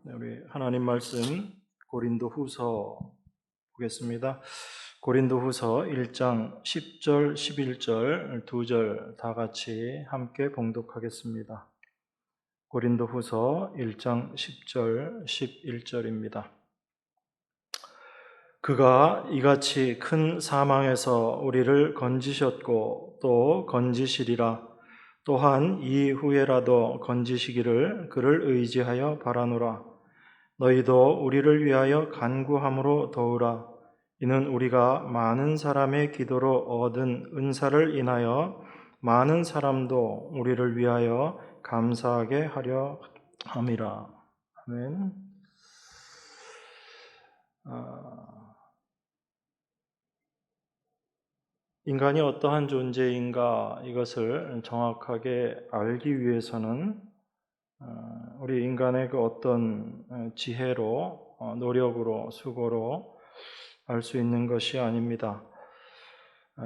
우리 하나님 말씀 고린도후서 보겠습니다. 고린도후서 1장 10절, 11절, 2절 다 같이 함께 봉독하겠습니다. 고린도후서 1장 10절, 11절입니다. 그가 이같이 큰 사망에서 우리를 건지셨고 또 건지시리라. 또한 이후에라도 건지시기를 그를 의지하여 바라노라. 너희도 우리를 위하여 간구함으로 도우라. 이는 우리가 많은 사람의 기도로 얻은 은사를 인하여 많은 사람도 우리를 위하여 감사하게 하려 함이라. 아멘. 인간이 어떠한 존재인가 이것을 정확하게 알기 위해서는 우리 인간의 그 어떤 지혜로, 노력으로, 수고로 알 수 있는 것이 아닙니다.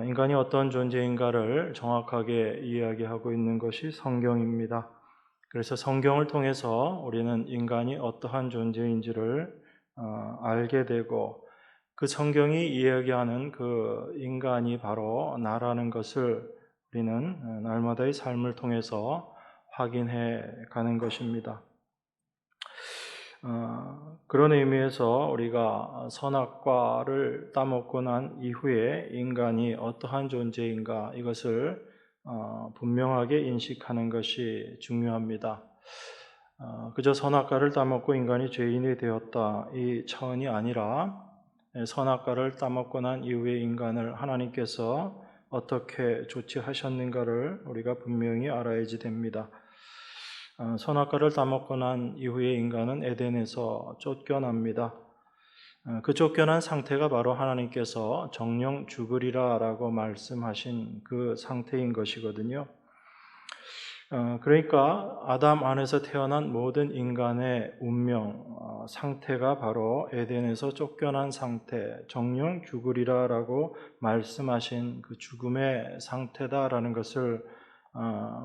인간이 어떤 존재인가를 정확하게 이야기하고 있는 것이 성경입니다. 그래서 성경을 통해서 우리는 인간이 어떠한 존재인지를 알게 되고 그 성경이 이야기하는 그 인간이 바로 나라는 것을 우리는 날마다의 삶을 통해서 확인해 가는 것입니다. 그런 의미에서 우리가 선악과를 따먹고 난 이후에 인간이 어떠한 존재인가 이것을 분명하게 인식하는 것이 중요합니다. 그저 선악과를 따먹고 인간이 죄인이 되었다 이 차원이 아니라 선악과를 따먹고 난 이후에 인간을 하나님께서 어떻게 조치하셨는가를 우리가 분명히 알아야지 됩니다. 선악과를 따먹고 난 이후에 인간은 에덴에서 쫓겨납니다. 그 쫓겨난 상태가 바로 하나님께서 정령 죽으리라 라고 말씀하신 그 상태인 것이거든요. 그러니까 아담 안에서 태어난 모든 인간의 운명, 상태가 바로 에덴에서 쫓겨난 상태, 정령 죽으리라 라고 말씀하신 그 죽음의 상태다라는 것을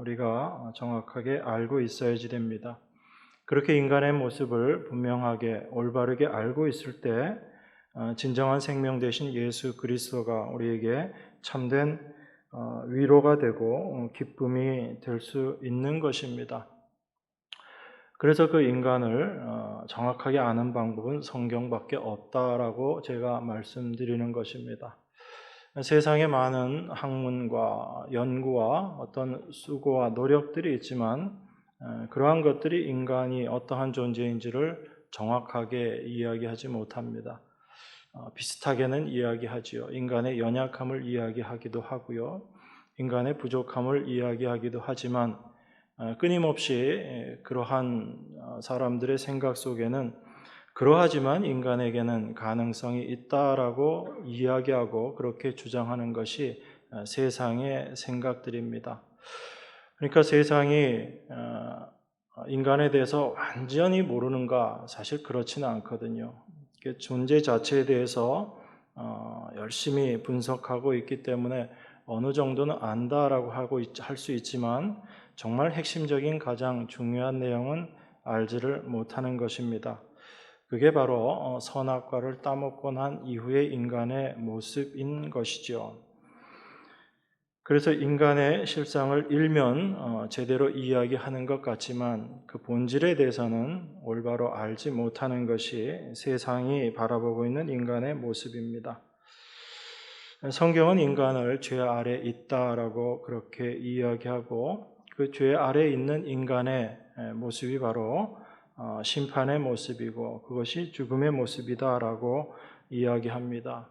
우리가 정확하게 알고 있어야지 됩니다. 그렇게 인간의 모습을 분명하게 올바르게 알고 있을 때 진정한 생명 되신 예수 그리스도가 우리에게 참된 위로가 되고 기쁨이 될 수 있는 것입니다. 그래서 그 인간을 정확하게 아는 방법은 성경밖에 없다라고 제가 말씀드리는 것입니다. 세상에 많은 학문과 연구와 어떤 수고와 노력들이 있지만 그러한 것들이 인간이 어떠한 존재인지를 정확하게 이야기하지 못합니다. 비슷하게는 이야기하지요. 인간의 연약함을 이야기하기도 하고요. 인간의 부족함을 이야기하기도 하지만 끊임없이 그러한 사람들의 생각 속에는 그러하지만 인간에게는 가능성이 있다라고 이야기하고 그렇게 주장하는 것이 세상의 생각들입니다. 그러니까 세상이 인간에 대해서 완전히 모르는가? 사실 그렇지는 않거든요. 존재 자체에 대해서 열심히 분석하고 있기 때문에 어느 정도는 안다라고 할 수 있지만 정말 핵심적인 가장 중요한 내용은 알지를 못하는 것입니다. 그게 바로 선악과를 따먹고 난 이후의 인간의 모습인 것이죠. 그래서 인간의 실상을 일면 제대로 이야기하는 것 같지만 그 본질에 대해서는 올바로 알지 못하는 것이 세상이 바라보고 있는 인간의 모습입니다. 성경은 인간을 죄 아래 있다라고 그렇게 이야기하고 그 죄 아래 있는 인간의 모습이 바로 심판의 모습이고 그것이 죽음의 모습이다라고 이야기합니다.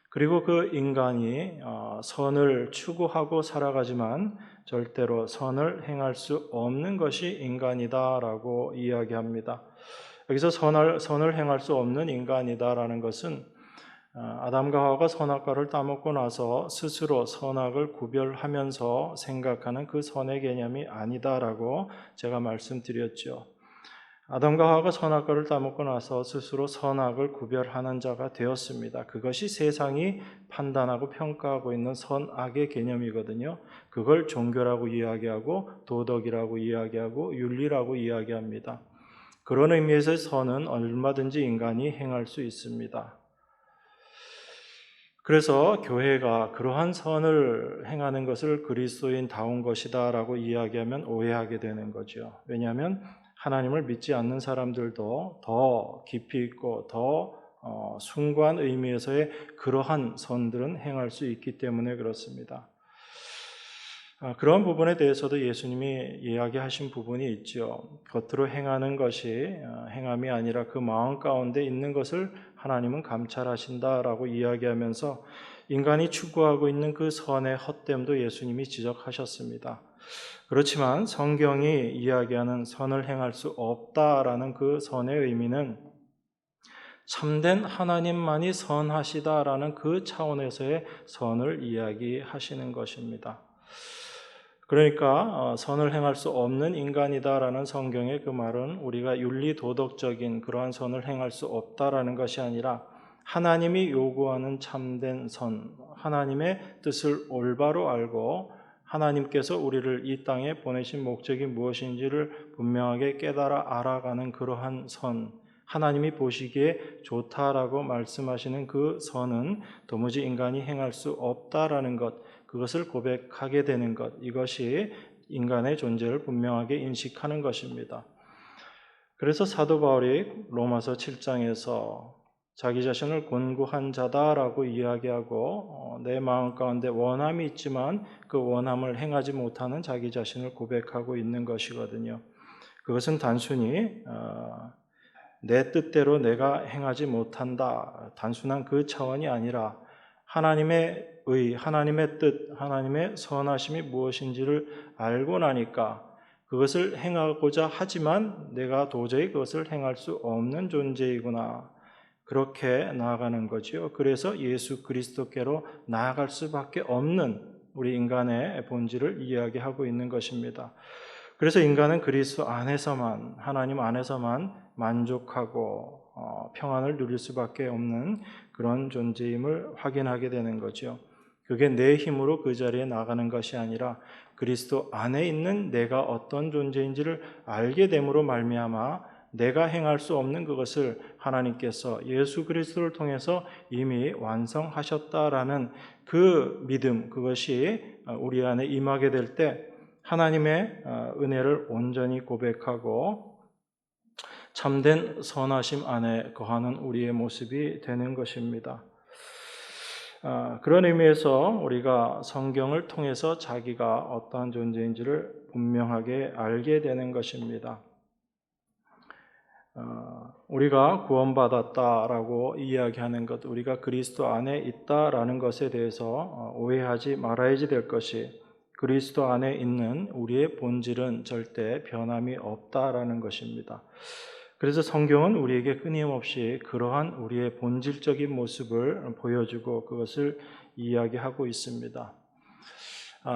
그리고 그 인간이 선을 추구하고 살아가지만 절대로 선을 행할 수 없는 것이 인간이다라고 이야기합니다. 여기서 선을 행할 수 없는 인간이다라는 것은 아담과 하와가 선악과를 따먹고 나서 스스로 선악을 구별하면서 생각하는 그 선의 개념이 아니다라고 제가 말씀드렸죠. 아담과 하와가 선악과를 따먹고 나서 스스로 선악을 구별하는 자가 되었습니다. 그것이 세상이 판단하고 평가하고 있는 선악의 개념이거든요. 그걸 종교라고 이야기하고 도덕이라고 이야기하고 윤리라고 이야기합니다. 그런 의미에서 선은 얼마든지 인간이 행할 수 있습니다. 그래서 교회가 그러한 선을 행하는 것을 그리스도인다운 것이다라고 이야기하면 오해하게 되는 거죠. 왜냐하면 하나님을 믿지 않는 사람들도 더 깊이 있고 더 숭고한 의미에서의 그러한 선들은 행할 수 있기 때문에 그렇습니다. 그런 부분에 대해서도 예수님이 이야기하신 부분이 있죠. 겉으로 행하는 것이 행함이 아니라 그 마음 가운데 있는 것을 하나님은 감찰하신다라고 이야기하면서 인간이 추구하고 있는 그 선의 헛됨도 예수님이 지적하셨습니다. 그렇지만 성경이 이야기하는 선을 행할 수 없다라는 그 선의 의미는 참된 하나님만이 선하시다라는 그 차원에서의 선을 이야기하시는 것입니다. 그러니까 선을 행할 수 없는 인간이다라는 성경의 그 말은 우리가 윤리도덕적인 그러한 선을 행할 수 없다라는 것이 아니라 하나님이 요구하는 참된 선, 하나님의 뜻을 올바로 알고 하나님께서 우리를 이 땅에 보내신 목적이 무엇인지를 분명하게 깨달아 알아가는 그러한 선, 하나님이 보시기에 좋다라고 말씀하시는 그 선은 도무지 인간이 행할 수 없다라는 것, 그것을 고백하게 되는 것, 이것이 인간의 존재를 분명하게 인식하는 것입니다. 그래서 사도 바울이 로마서 7장에서 자기 자신을 곤고한 자다라고 이야기하고 내 마음 가운데 원함이 있지만 그 원함을 행하지 못하는 자기 자신을 고백하고 있는 것이거든요. 그것은 단순히 내 뜻대로 내가 행하지 못한다, 단순한 그 차원이 아니라 하나님의 의, 하나님의 뜻, 하나님의 선하심이 무엇인지를 알고 나니까 그것을 행하고자 하지만 내가 도저히 그것을 행할 수 없는 존재이구나, 그렇게 나아가는 거지요. 그래서 예수 그리스도께로 나아갈 수밖에 없는 우리 인간의 본질을 이야기하고 있는 것입니다. 그래서 인간은 그리스도 안에서만, 하나님 안에서만 만족하고 평안을 누릴 수밖에 없는 그런 존재임을 확인하게 되는 거죠. 그게 내 힘으로 그 자리에 나가는 것이 아니라 그리스도 안에 있는 내가 어떤 존재인지를 알게 됨으로 말미암아 내가 행할 수 없는 그것을 하나님께서 예수 그리스도를 통해서 이미 완성하셨다라는 그 믿음, 그것이 우리 안에 임하게 될 때 하나님의 은혜를 온전히 고백하고 참된 선하심 안에 거하는 우리의 모습이 되는 것입니다. 그런 의미에서 우리가 성경을 통해서 자기가 어떠한 존재인지를 분명하게 알게 되는 것입니다. 우리가 구원받았다라고 이야기하는 것, 우리가 그리스도 안에 있다라는 것에 대해서 오해하지 말아야지 될 것이, 그리스도 안에 있는 우리의 본질은 절대 변함이 없다라는 것입니다. 그래서 성경은 우리에게 끊임없이 그러한 우리의 본질적인 모습을 보여주고 그것을 이야기하고 있습니다.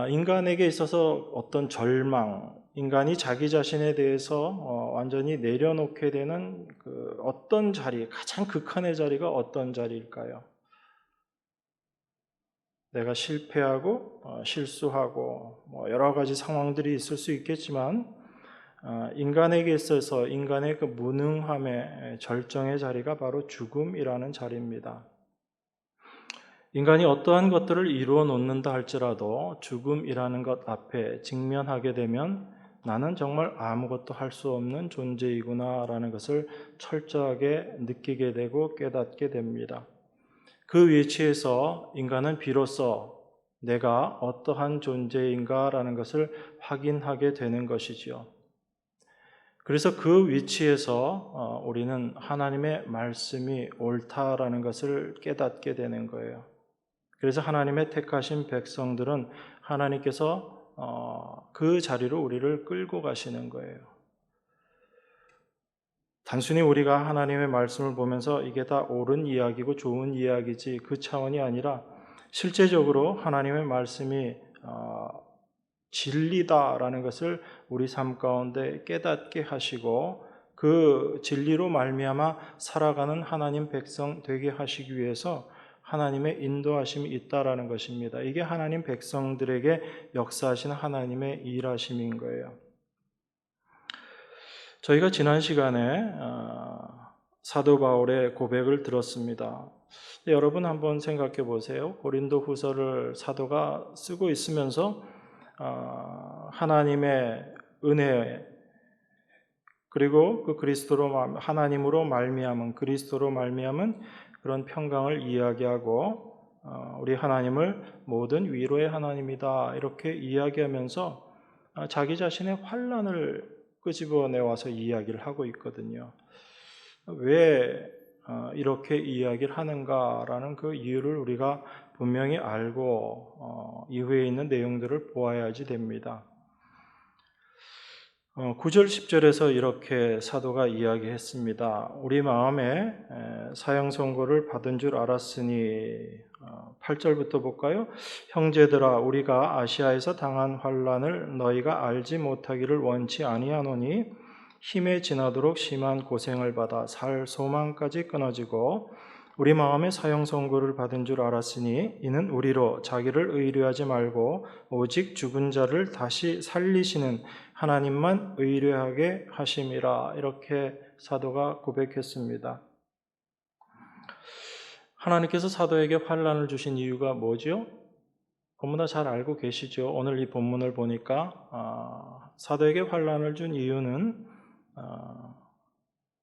인간에게 있어서 어떤 절망, 인간이 자기 자신에 대해서 완전히 내려놓게 되는 그 어떤 자리, 가장 극한의 자리가 어떤 자리일까요? 내가 실패하고 실수하고 여러 가지 상황들이 있을 수 있겠지만 인간에게 있어서 인간의 그 무능함의 절정의 자리가 바로 죽음이라는 자리입니다. 인간이 어떠한 것들을 이루어 놓는다 할지라도 죽음이라는 것 앞에 직면하게 되면 나는 정말 아무것도 할 수 없는 존재이구나라는 것을 철저하게 느끼게 되고 깨닫게 됩니다. 그 위치에서 인간은 비로소 내가 어떠한 존재인가라는 것을 확인하게 되는 것이지요. 그래서 그 위치에서 우리는 하나님의 말씀이 옳다라는 것을 깨닫게 되는 거예요. 그래서 하나님의 택하신 백성들은 하나님께서 그 자리로 우리를 끌고 가시는 거예요. 단순히 우리가 하나님의 말씀을 보면서 이게 다 옳은 이야기고 좋은 이야기지 그 차원이 아니라 실제적으로 하나님의 말씀이 진리다라는 것을 우리 삶 가운데 깨닫게 하시고 그 진리로 말미암아 살아가는 하나님 백성 되게 하시기 위해서 하나님의 인도하심이 있다라는 것입니다. 이게 하나님 백성들에게 역사하시는 하나님의 일하심인 거예요. 저희가 지난 시간에 사도 바울의 고백을 들었습니다. 여러분 한번 생각해 보세요. 고린도 후서를 사도가 쓰고 있으면서 하나님의 은혜 그리고 그 하나님으로 말미암은 그리스도로 말미암은 그런 평강을 이야기하고 우리 하나님을 모든 위로의 하나님이다 이렇게 이야기하면서 자기 자신의 환난을 끄집어내 와서 이야기를 하고 있거든요. 왜 이렇게 이야기를 하는가라는 그 이유를 우리가 분명히 알고 이후에 있는 내용들을 보아야지 됩니다. 9절 10절에서 이렇게 사도가 이야기했습니다. 우리 마음에 사형 선고를 받은 줄 알았으니 8절부터 볼까요? 형제들아 우리가 아시아에서 당한 환난을 너희가 알지 못하기를 원치 아니하노니 힘에 지나도록 심한 고생을 받아 살 소망까지 끊어지고 우리 마음에 사형 선고를 받은 줄 알았으니 이는 우리로 자기를 의뢰하지 말고 오직 죽은 자를 다시 살리시는 하나님만 의뢰하게 하심이라 이렇게 사도가 고백했습니다. 하나님께서 사도에게 환난을 주신 이유가 뭐죠? 너무나 잘 알고 계시죠. 오늘 이 본문을 보니까 사도에게 환난을 준 이유는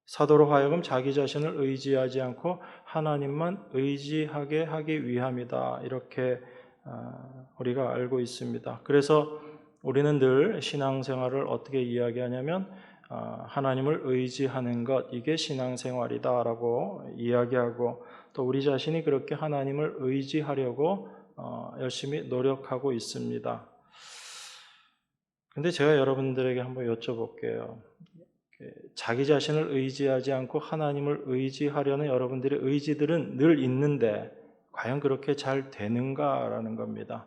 사도로 하여금 자기 자신을 의지하지 않고 하나님만 의지하게 하기 위함이다. 이렇게 우리가 알고 있습니다. 그래서 우리는 늘 신앙생활을 어떻게 이야기하냐면 하나님을 의지하는 것 이게 신앙생활이다라고 이야기하고 또 우리 자신이 그렇게 하나님을 의지하려고 열심히 노력하고 있습니다. 근데 제가 여러분들에게 한번 여쭤볼게요. 자기 자신을 의지하지 않고 하나님을 의지하려는 여러분들의 의지들은 늘 있는데 과연 그렇게 잘 되는가라는 겁니다.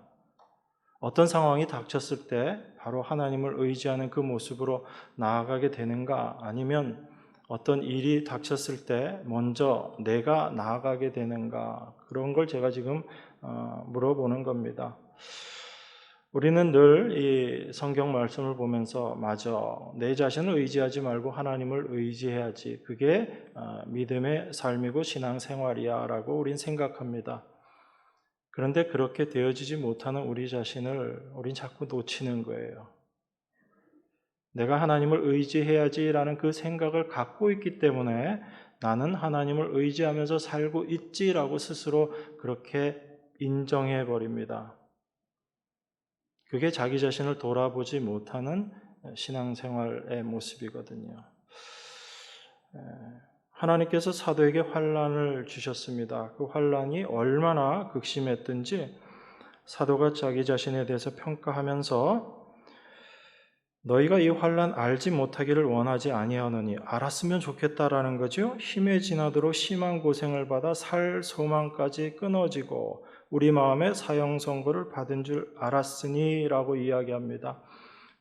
어떤 상황이 닥쳤을 때 바로 하나님을 의지하는 그 모습으로 나아가게 되는가 아니면 어떤 일이 닥쳤을 때 먼저 내가 나아가게 되는가 그런 걸 제가 지금 물어보는 겁니다. 우리는 늘 이 성경 말씀을 보면서 맞아 내 자신을 의지하지 말고 하나님을 의지해야지 그게 믿음의 삶이고 신앙생활이야 라고 우린 생각합니다. 그런데 그렇게 되어지지 못하는 우리 자신을 우린 자꾸 놓치는 거예요. 내가 하나님을 의지해야지라는 그 생각을 갖고 있기 때문에 나는 하나님을 의지하면서 살고 있지라고 스스로 그렇게 인정해 버립니다. 그게 자기 자신을 돌아보지 못하는 신앙생활의 모습이거든요. 하나님께서 사도에게 환난을 주셨습니다. 그 환난이 얼마나 극심했든지 사도가 자기 자신에 대해서 평가하면서 너희가 이 환난 알지 못하기를 원하지 아니하노니 알았으면 좋겠다라는 거죠. 힘에 지나도록 심한 고생을 받아 살 소망까지 끊어지고 우리 마음에 사형 선고를 받은 줄 알았으니 라고 이야기합니다.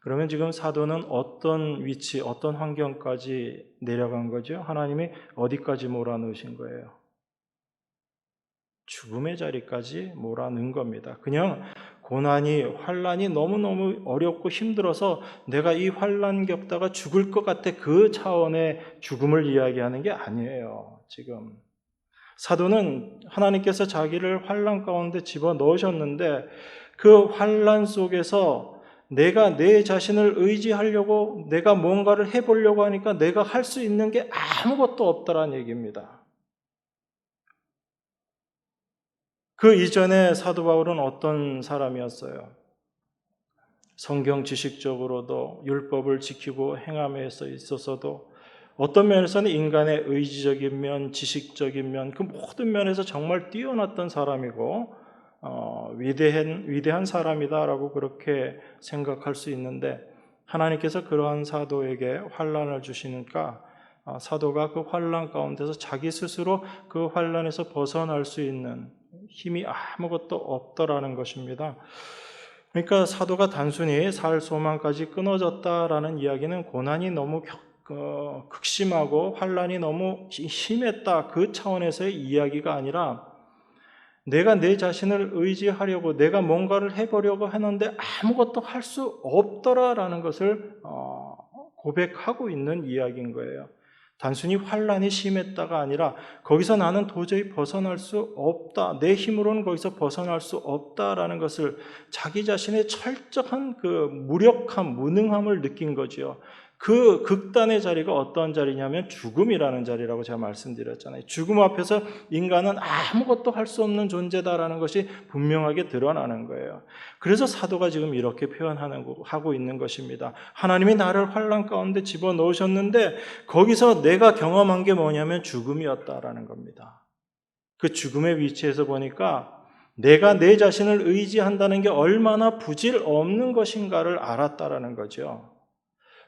그러면 지금 사도는 어떤 위치, 어떤 환경까지 내려간 거죠? 하나님이 어디까지 몰아넣으신 거예요? 죽음의 자리까지 몰아넣은 겁니다. 그냥 고난이, 환난이 너무너무 어렵고 힘들어서 내가 이 환난 겪다가 죽을 것 같아 그 차원의 죽음을 이야기하는 게 아니에요. 지금 사도는 하나님께서 자기를 환난 가운데 집어넣으셨는데 그 환난 속에서 내가 내 자신을 의지하려고 내가 뭔가를 해보려고 하니까 내가 할 수 있는 게 아무것도 없다라는 얘기입니다. 그 이전에 사도 바울은 어떤 사람이었어요? 성경 지식적으로도 율법을 지키고 행함에 있어서도 어떤 면에서는 인간의 의지적인 면, 지식적인 면, 그 모든 면에서 정말 뛰어났던 사람이고 위대한 사람이다라고 그렇게 생각할 수 있는데 하나님께서 그러한 사도에게 환난을 주시니까 사도가 그 환난 가운데서 자기 스스로 그 환난에서 벗어날 수 있는 힘이 아무것도 없더라는 것입니다. 그러니까 사도가 단순히 살 소망까지 끊어졌다라는 이야기는 고난이 너무 극심하고 환난이 너무 심했다 그 차원에서의 이야기가 아니라 내가 내 자신을 의지하려고 내가 뭔가를 해보려고 하는데 아무것도 할 수 없더라라는 것을 고백하고 있는 이야기인 거예요. 단순히 환란이 심했다가 아니라 거기서 나는 도저히 벗어날 수 없다. 내 힘으로는 거기서 벗어날 수 없다라는 것을 자기 자신의 철저한 그 무력함, 무능함을 느낀 거지요. 그 극단의 자리가 어떤 자리냐면 죽음이라는 자리라고 제가 말씀드렸잖아요. 죽음 앞에서 인간은 아무것도 할 수 없는 존재다라는 것이 분명하게 드러나는 거예요. 그래서 사도가 지금 이렇게 하고 있는 것입니다. 하나님이 나를 환란 가운데 집어넣으셨는데 거기서 내가 경험한 게 뭐냐면 죽음이었다라는 겁니다. 그 죽음의 위치에서 보니까 내가 내 자신을 의지한다는 게 얼마나 부질 없는 것인가를 알았다라는 거죠.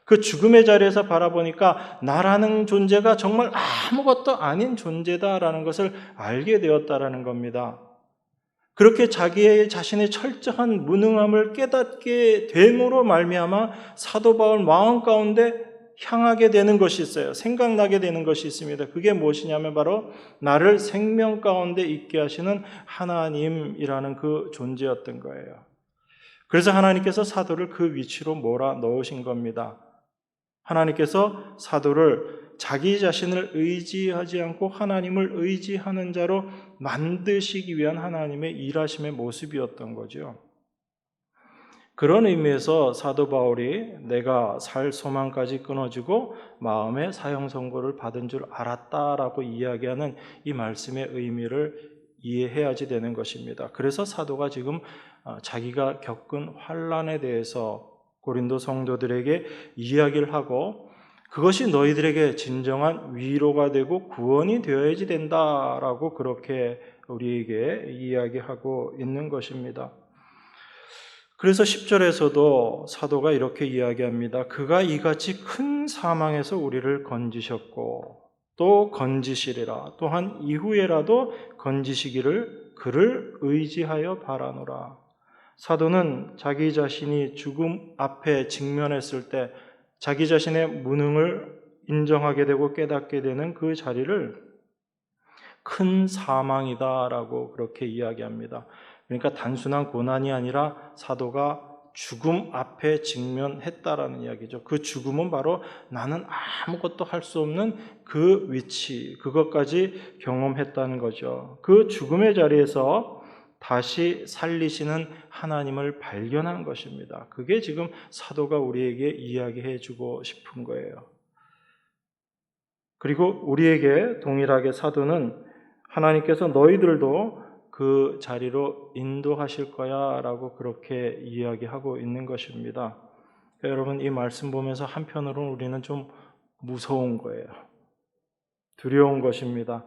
그 죽음의 자리에서 바라보니까 나라는 존재가 정말 아무것도 아닌 존재다라는 것을 알게 되었다라는 겁니다. 그렇게 자기의 자신의 철저한 무능함을 깨닫게 됨으로 말미암아 사도 바울 마음 가운데 향하게 되는 것이 있어요. 생각나게 되는 것이 있습니다. 그게 무엇이냐면 바로 나를 생명 가운데 있게 하시는 하나님이라는 그 존재였던 거예요. 그래서 하나님께서 사도를 그 위치로 몰아넣으신 겁니다. 하나님께서 사도를 자기 자신을 의지하지 않고 하나님을 의지하는 자로 만드시기 위한 하나님의 일하심의 모습이었던 거죠. 그런 의미에서 사도 바울이 내가 살 소망까지 끊어지고 마음의 사형 선고를 받은 줄 알았다라고 이야기하는 이 말씀의 의미를 이해해야지 되는 것입니다. 그래서 사도가 지금 자기가 겪은 환난에 대해서 고린도 성도들에게 이야기를 하고 그것이 너희들에게 진정한 위로가 되고 구원이 되어야지 된다라고 그렇게 우리에게 이야기하고 있는 것입니다. 그래서 10절에서도 사도가 이렇게 이야기합니다. 그가 이같이 큰 사망에서 우리를 건지셨고 또 건지시리라. 또한 이후에라도 건지시기를 그를 의지하여 바라노라. 사도는 자기 자신이 죽음 앞에 직면했을 때 자기 자신의 무능을 인정하게 되고 깨닫게 되는 그 자리를 큰 사망이다라고 그렇게 이야기합니다. 그러니까 단순한 고난이 아니라 사도가 죽음 앞에 직면했다라는 이야기죠. 그 죽음은 바로 나는 아무것도 할 수 없는 그 위치, 그것까지 경험했다는 거죠. 그 죽음의 자리에서 다시 살리시는 하나님을 발견한 것입니다. 그게 지금 사도가 우리에게 이야기해 주고 싶은 거예요. 그리고 우리에게 동일하게 사도는 하나님께서 너희들도 그 자리로 인도하실 거야 라고 그렇게 이야기하고 있는 것입니다. 여러분, 이 말씀 보면서 한편으로는 우리는 좀 무서운 거예요. 두려운 것입니다.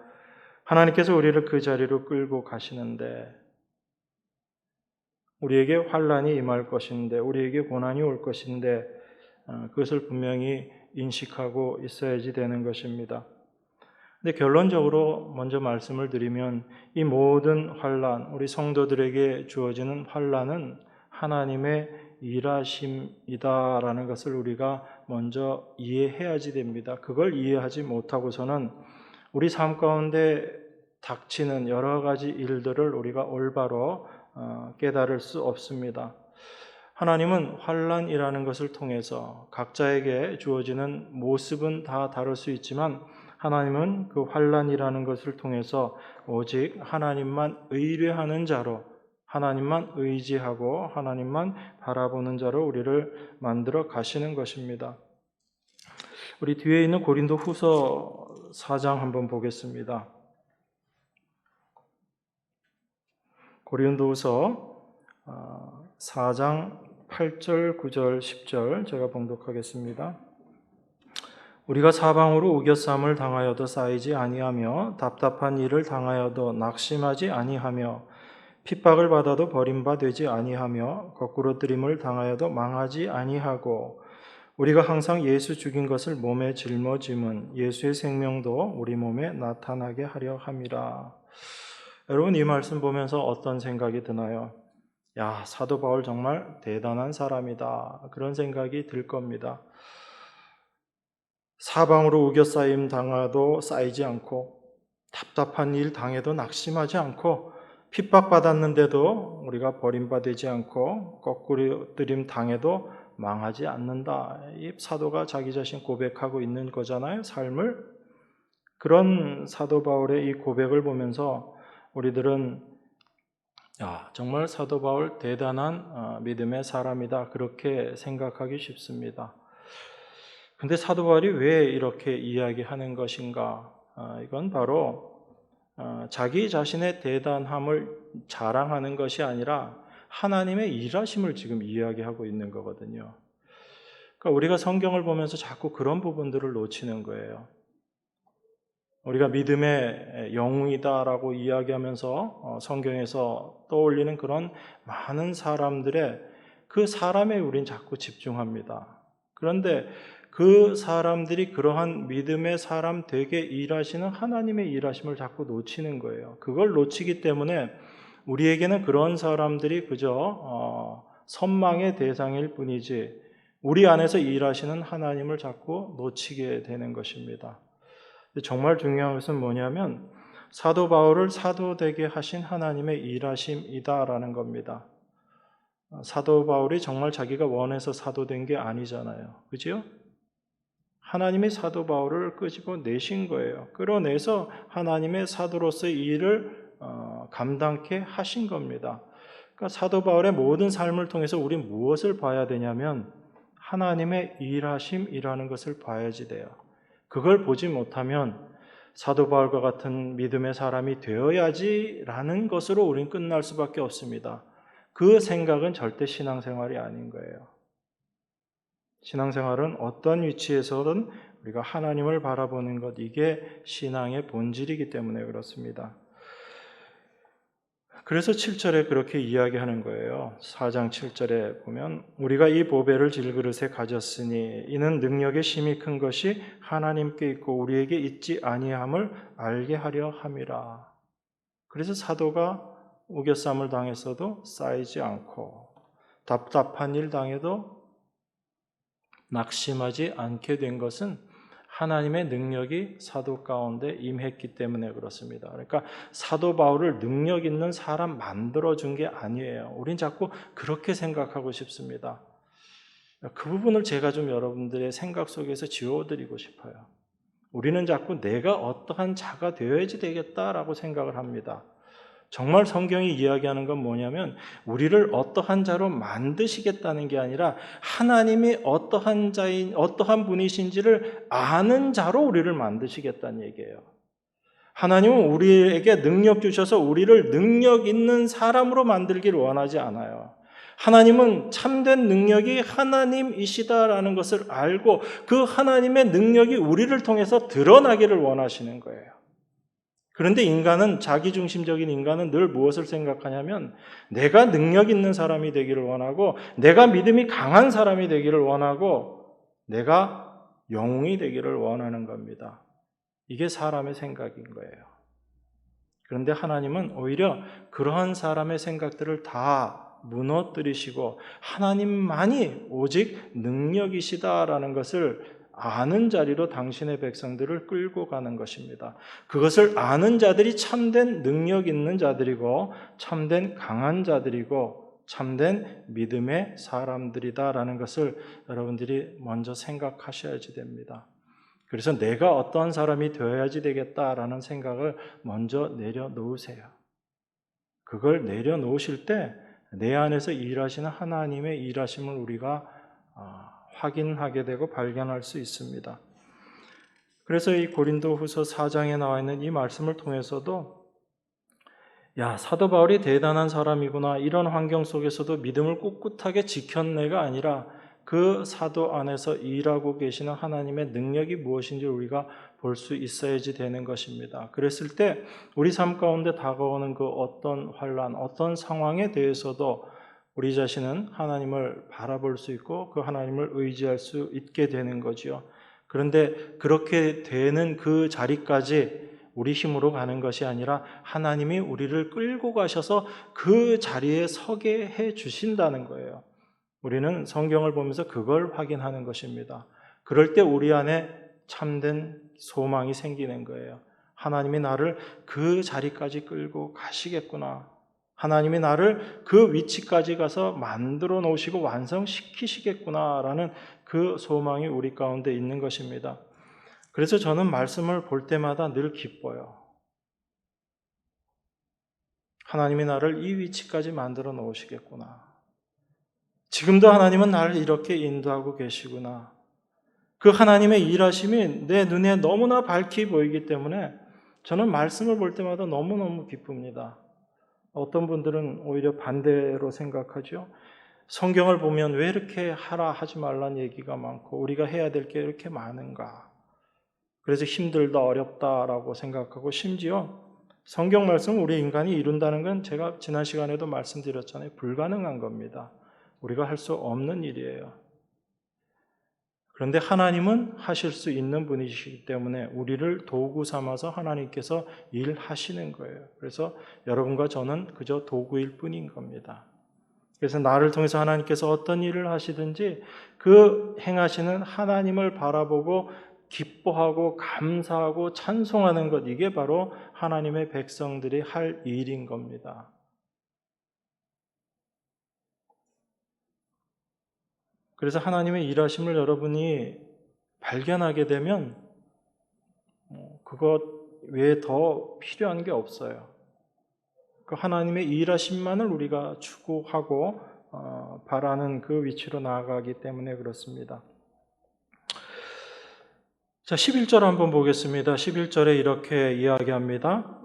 하나님께서 우리를 그 자리로 끌고 가시는데 우리에게 환난이 임할 것인데 우리에게 고난이 올 것인데 그것을 분명히 인식하고 있어야지 되는 것입니다. 근데 결론적으로 먼저 말씀을 드리면 이 모든 환난, 우리 성도들에게 주어지는 환난은 하나님의 일하심이다라는 것을 우리가 먼저 이해해야지 됩니다. 그걸 이해하지 못하고서는 우리 삶 가운데 닥치는 여러 가지 일들을 우리가 올바로 깨달을 수 없습니다. 하나님은 환난이라는 것을 통해서 각자에게 주어지는 모습은 다 다를 수 있지만 하나님은 그 환난이라는 것을 통해서 오직 하나님만 의뢰하는 자로 하나님만 의지하고 하나님만 바라보는 자로 우리를 만들어 가시는 것입니다. 우리 뒤에 있는 고린도 후서 4장 한번 보겠습니다. 고린도후서 4장 8절, 9절, 10절 제가 봉독하겠습니다. 우리가 사방으로 우겨쌈을 당하여도 쌓이지 아니하며 답답한 일을 당하여도 낙심하지 아니하며 핍박을 받아도 버림받지 아니하며 거꾸로 뜨림을 당하여도 망하지 아니하고 우리가 항상 예수 죽인 것을 몸에 짊어짐은 예수의 생명도 우리 몸에 나타나게 하려 함이라. 여러분, 이 말씀 보면서 어떤 생각이 드나요? 야, 사도 바울 정말 대단한 사람이다. 그런 생각이 들 겁니다. 사방으로 우겨싸임 당하도 쌓이지 않고 답답한 일 당해도 낙심하지 않고 핍박받았는데도 우리가 버림받지 않고 거꾸로 뜨림 당해도 망하지 않는다. 이 사도가 자기 자신 고백하고 있는 거잖아요. 삶을. 그런 사도 바울의 이 고백을 보면서 우리들은 정말 사도 바울 대단한 믿음의 사람이다. 그렇게 생각하기 쉽습니다. 근데 사도 바울이 왜 이렇게 이야기하는 것인가? 이건 바로 자기 자신의 대단함을 자랑하는 것이 아니라 하나님의 일하심을 지금 이야기하고 있는 거거든요. 그러니까 우리가 성경을 보면서 자꾸 그런 부분들을 놓치는 거예요. 우리가 믿음의 영웅이다라고 이야기하면서 성경에서 떠올리는 그런 많은 사람들의 그 사람에 우린 자꾸 집중합니다. 그런데 그 사람들이 그러한 믿음의 사람 되게 일하시는 하나님의 일하심을 자꾸 놓치는 거예요. 그걸 놓치기 때문에 우리에게는 그런 사람들이 그저 선망의 대상일 뿐이지 우리 안에서 일하시는 하나님을 자꾸 놓치게 되는 것입니다. 정말 중요한 것은 뭐냐면 사도 바울을 사도 되게 하신 하나님의 일하심이다라는 겁니다. 사도 바울이 정말 자기가 원해서 사도 된 게 아니잖아요. 그죠? 하나님이 사도 바울을 끄집어내신 거예요. 끌어내서 하나님의 사도로서의 일을 감당케 하신 겁니다. 그러니까 사도 바울의 모든 삶을 통해서 우리는 무엇을 봐야 되냐면 하나님의 일하심이라는 것을 봐야지 돼요. 그걸 보지 못하면 사도 바울과 같은 믿음의 사람이 되어야지라는 것으로 우리는 끝날 수밖에 없습니다. 그 생각은 절대 신앙생활이 아닌 거예요. 신앙생활은 어떤 위치에서든 우리가 하나님을 바라보는 것, 이게 신앙의 본질이기 때문에 그렇습니다. 그래서 7절에 그렇게 이야기하는 거예요. 4장 7절에 보면 우리가 이 보배를 질그릇에 가졌으니 이는 능력의 힘이 큰 것이 하나님께 있고 우리에게 있지 아니함을 알게 하려 함이라. 그래서 사도가 우겨쌈을 당했어도 쌓이지 않고 답답한 일 당해도 낙심하지 않게 된 것은 하나님의 능력이 사도 가운데 임했기 때문에 그렇습니다. 그러니까 사도 바울을 능력 있는 사람 만들어준 게 아니에요. 우린 자꾸 그렇게 생각하고 싶습니다. 그 부분을 제가 좀 여러분들의 생각 속에서 지워드리고 싶어요. 우리는 자꾸 내가 어떠한 자가 되어야지 되겠다라고 생각을 합니다. 정말 성경이 이야기하는 건 뭐냐면 우리를 어떠한 자로 만드시겠다는 게 아니라 하나님이 어떠한 자인 어떠한 분이신지를 아는 자로 우리를 만드시겠다는 얘기예요. 하나님은 우리에게 능력 주셔서 우리를 능력 있는 사람으로 만들기를 원하지 않아요. 하나님은 참된 능력이 하나님이시다라는 것을 알고 그 하나님의 능력이 우리를 통해서 드러나기를 원하시는 거예요. 그런데 인간은 자기중심적인 인간은 늘 무엇을 생각하냐면 내가 능력 있는 사람이 되기를 원하고 내가 믿음이 강한 사람이 되기를 원하고 내가 영웅이 되기를 원하는 겁니다. 이게 사람의 생각인 거예요. 그런데 하나님은 오히려 그러한 사람의 생각들을 다 무너뜨리시고 하나님만이 오직 능력이시다라는 것을 아는 자리로 당신의 백성들을 끌고 가는 것입니다. 그것을 아는 자들이 참된 능력 있는 자들이고 참된 강한 자들이고 참된 믿음의 사람들이다라는 것을 여러분들이 먼저 생각하셔야지 됩니다. 그래서 내가 어떠한 사람이 되어야지 되겠다라는 생각을 먼저 내려놓으세요. 그걸 내려놓으실 때 내 안에서 일하시는 하나님의 일하심을 우리가 확인하게 되고 발견할 수 있습니다. 그래서 이 고린도후서 4장에 나와 있는 이 말씀을 통해서도 사도 바울이 대단한 사람이구나, 이런 환경 속에서도 믿음을 꿋꿋하게 지켰네가 아니라 그 사도 안에서 일하고 계시는 하나님의 능력이 무엇인지 우리가 볼 수 있어야지 되는 것입니다. 그랬을 때 우리 삶 가운데 다가오는 그 어떤 환난, 어떤 상황에 대해서도 우리 자신은 하나님을 바라볼 수 있고 그 하나님을 의지할 수 있게 되는 거지요. 그런데 그렇게 되는 그 자리까지 우리 힘으로 가는 것이 아니라 하나님이 우리를 끌고 가셔서 그 자리에 서게 해 주신다는 거예요. 우리는 성경을 보면서 그걸 확인하는 것입니다. 그럴 때 우리 안에 참된 소망이 생기는 거예요. 하나님이 나를 그 자리까지 끌고 가시겠구나. 하나님이 나를 그 위치까지 가서 만들어 놓으시고 완성시키시겠구나라는 그 소망이 우리 가운데 있는 것입니다. 그래서 저는 말씀을 볼 때마다 늘 기뻐요. 하나님이 나를 이 위치까지 만들어 놓으시겠구나. 지금도 하나님은 나를 이렇게 인도하고 계시구나. 그 하나님의 일하심이 내 눈에 너무나 밝히 보이기 때문에 저는 말씀을 볼 때마다 너무너무 기쁩니다. 어떤 분들은 오히려 반대로 생각하죠. 성경을 보면 왜 이렇게 하라 하지 말라는 얘기가 많고 우리가 해야 될 게 이렇게 많은가. 그래서 힘들다 어렵다라고 생각하고 심지어 성경 말씀 우리 인간이 이룬다는 건 제가 지난 시간에도 말씀드렸잖아요. 불가능한 겁니다. 우리가 할 수 없는 일이에요. 그런데 하나님은 하실 수 있는 분이시기 때문에 우리를 도구 삼아서 하나님께서 일하시는 거예요. 그래서 여러분과 저는 그저 도구일 뿐인 겁니다. 그래서 나를 통해서 하나님께서 어떤 일을 하시든지 그 행하시는 하나님을 바라보고 기뻐하고 감사하고 찬송하는 것, 이게 바로 하나님의 백성들이 할 일인 겁니다. 그래서 하나님의 일하심을 여러분이 발견하게 되면 그것 외에 더 필요한 게 없어요. 그 하나님의 일하심만을 우리가 추구하고 바라는 그 위치로 나아가기 때문에 그렇습니다. 자, 11절 한번 보겠습니다. 11절에 이렇게 이야기합니다.